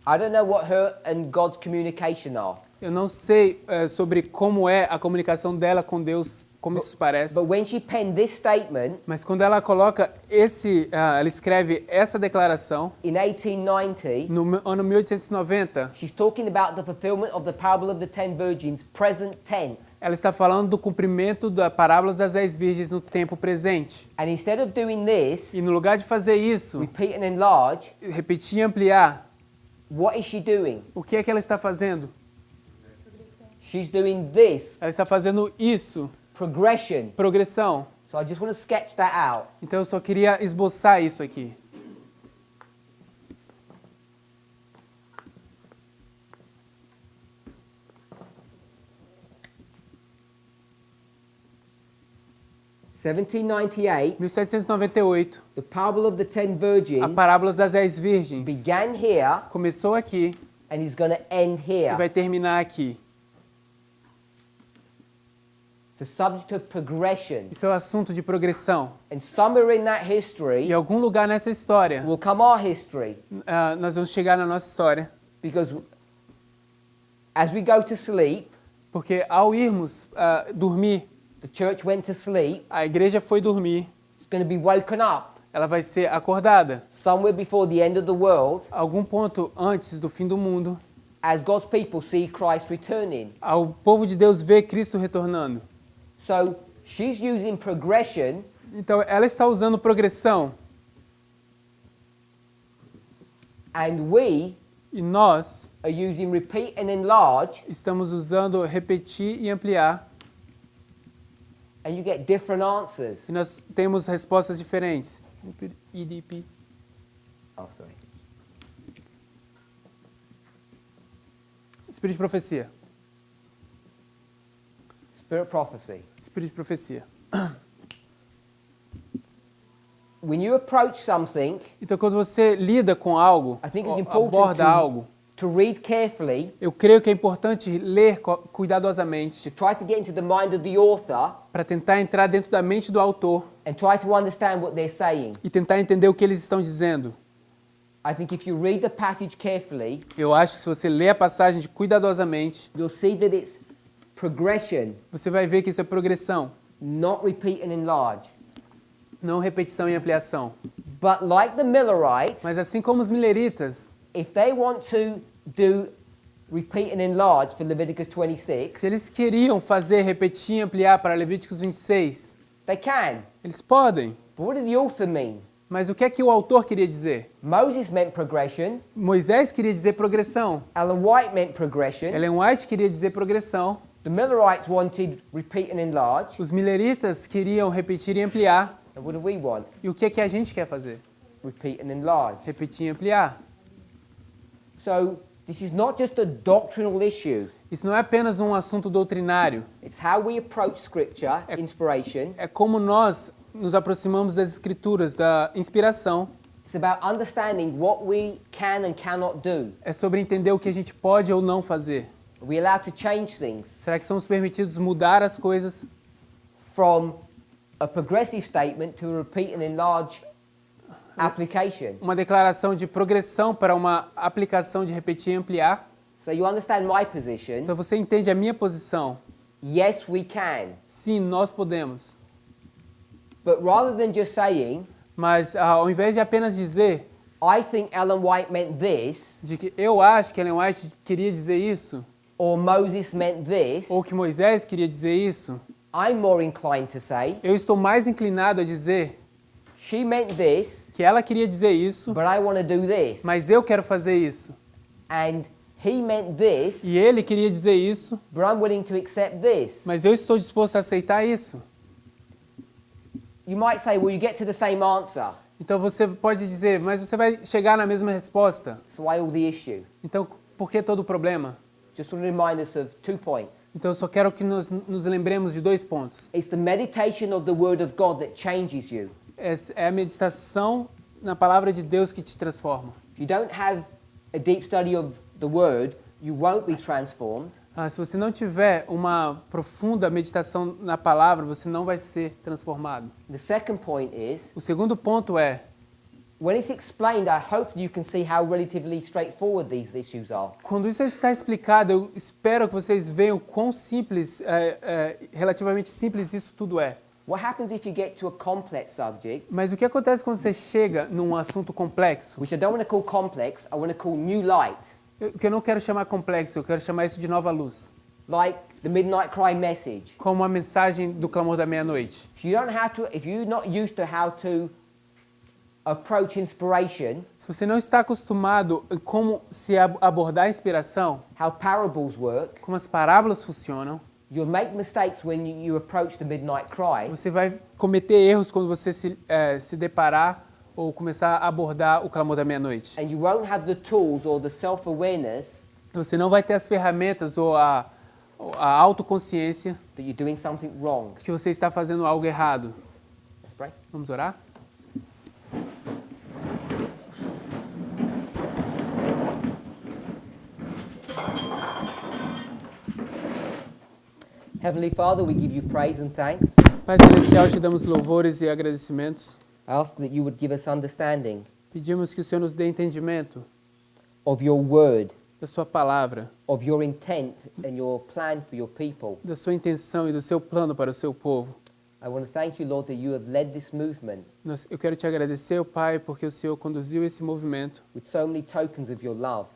I don't know what her and God's communication are. Eu não sei sobre como é a comunicação dela com Deus, como isso parece. But when she penned this statement, Mas quando ela coloca ela escreve essa declaração in 1890, no ano 1890, she's talking about the fulfillment of the parable of the 10 virgins, present tense. ela está falando do cumprimento da parábola das 10 virgens no tempo presente. And instead of doing this, E no lugar de fazer isso, repeat and enlarge, repetir e ampliar, what is she doing? o que é que ela está fazendo? She's doing this, Ela está fazendo isso, progression. progressão. So I just want to sketch that out. Então eu só queria esboçar isso aqui. (1798), 1798, the parable of the 10 a virgins parábola das 10 virgens began here começou aqui and is going to end e here. vai terminar aqui. It's a subject of progression. Isso é um assunto de progressão. And somewhere in that Em history algum lugar nessa história, will come our history. nós vamos chegar na nossa história. Because as we go to sleep, Porque ao irmos dormir, the church went to sleep, a igreja foi dormir, it's going to be woken up ela vai ser acordada. somewhere before the end of the world Algum ponto antes do fim do mundo, as God's people see Christ returning. ao povo de Deus ver Cristo retornando. So she's using progression Então ela está usando progressão and we e nós are using repeat and enlarge, estamos usando repetir e ampliar and you get different answers. e nós temos respostas diferentes. EDP. Oh, sorry. Espírito de profecia. Spirit prophecy. Espírito de profecia. When you approach something, Então quando você lida com algo, I think it's ou important aborda algo, to read carefully, eu creio que é importante ler cuidadosamente to try to get into the mind of the author para tentar entrar dentro da mente do autor and try to understand what they're saying. e tentar entender o que eles estão dizendo. I think if you read the passage carefully, Eu acho que se você ler a passagem cuidadosamente, you'll see that it's progression, você vai ver que isso é progressão, not repeat and enlarge. não repetição e ampliação. But like the Millerites, Mas assim como os mileritas, if they want to do repeat and enlarge for Leviticus 26, se eles queriam fazer repetir e ampliar para Levíticos 26, they can. eles podem. But what did the author mean? Mas o que é que o autor queria dizer? Moses meant progression. Moisés queria dizer progressão. Ellen White meant progression. Ellen White queria dizer progressão. The Millerites wanted repeat and enlarge. Os mileritas queriam repetir e ampliar. And what do we want? E o que é que a gente quer fazer? Repeat and enlarge. Repetir e ampliar. So this is not just a doctrinal issue. Isso não é apenas um assunto doutrinário. It's how we approach Scripture, inspiration. É como nós nos aproximamos das escrituras, da inspiração. It's about understanding what we can and cannot do. É sobre entender o que a gente pode ou não fazer. Are we allowed to change things Será que somos permitidos mudar as coisas from a progressive statement to a repeat and enlarge application? uma declaração de progressão para uma aplicação de repetir e ampliar? So you understand my position? Então você entende a minha posição? Yes, we can. Sim, nós podemos. But rather than just saying, Mas ao invés de apenas dizer I think Ellen White meant this, de que eu acho que Ellen White queria dizer isso, or Moses meant this, ou que Moisés queria dizer isso, I'm more inclined to say, eu estou mais inclinado a dizer she meant this, que ela queria dizer isso, but I want to do this. mas eu quero fazer isso. And he meant this, E ele queria dizer isso, but I'm willing to accept this. mas eu estou disposto a aceitar isso. You might say, well, you get to the same answer. Então você pode dizer, mas você vai chegar na mesma resposta. So why all the issue? Então por que todo o problema? Just want to remind us of 2 points. Então eu só quero que nos lembremos de 2 pontos. It's the meditation of the Word of God that changes you. É a meditação na palavra de Deus que te transforma. If you don't have a deep study of the Word, you won't be transformed. Se você não tiver uma profunda meditação na palavra, você não vai ser transformado. The second point is, O segundo ponto é, when it's explained, I hope you can see how relatively straightforward these issues are. quando isso está explicado, eu espero que vocês vejam quão simples, relativamente simples isso tudo é. What happens if you get to a complex subject, Mas o que acontece quando você chega num assunto complexo? which I don't want to call complex, I want to call new light, Que eu não quero chamar complexo, eu quero chamar isso de nova luz. like the Midnight Cry message. Como a mensagem do clamor da meia-noite. If you're not used to how to approach inspiration, Se você não está acostumado em como se abordar a inspiração, how parables work, como as parábolas funcionam, you'll make mistakes when you approach the Midnight Cry, você vai cometer erros quando você se deparar ou começar a abordar o clamor da meia-noite. and you won't have the tools or the self-awareness Você não vai ter as ferramentas ou a autoconsciência that you're doing something wrong. que você está fazendo algo errado. Let's pray. Vamos orar? Heavenly Father, we give you praise and thanks. Pai Celestial, te damos louvores e agradecimentos. I ask that you would give us understanding Pedimos que o Senhor nos dê entendimento of your word, da sua palavra, of your intent and your plan for your people. da sua intenção e do seu plano para o seu povo. I want to thank you, Lord, that you have led this movement Eu quero te agradecer, Pai, porque o Senhor conduziu esse movimento with so many tokens of your love.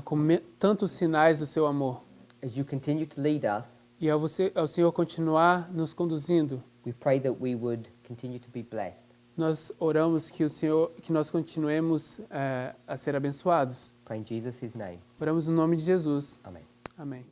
Com tantos sinais do seu amor. As you continue to lead us, E ao Senhor continuar nos conduzindo, we pray that we would continue to be blessed. nós oramos que nós continuemos a ser abençoados. Pray in Jesus' name. Oramos no nome de Jesus. Amen. Amém.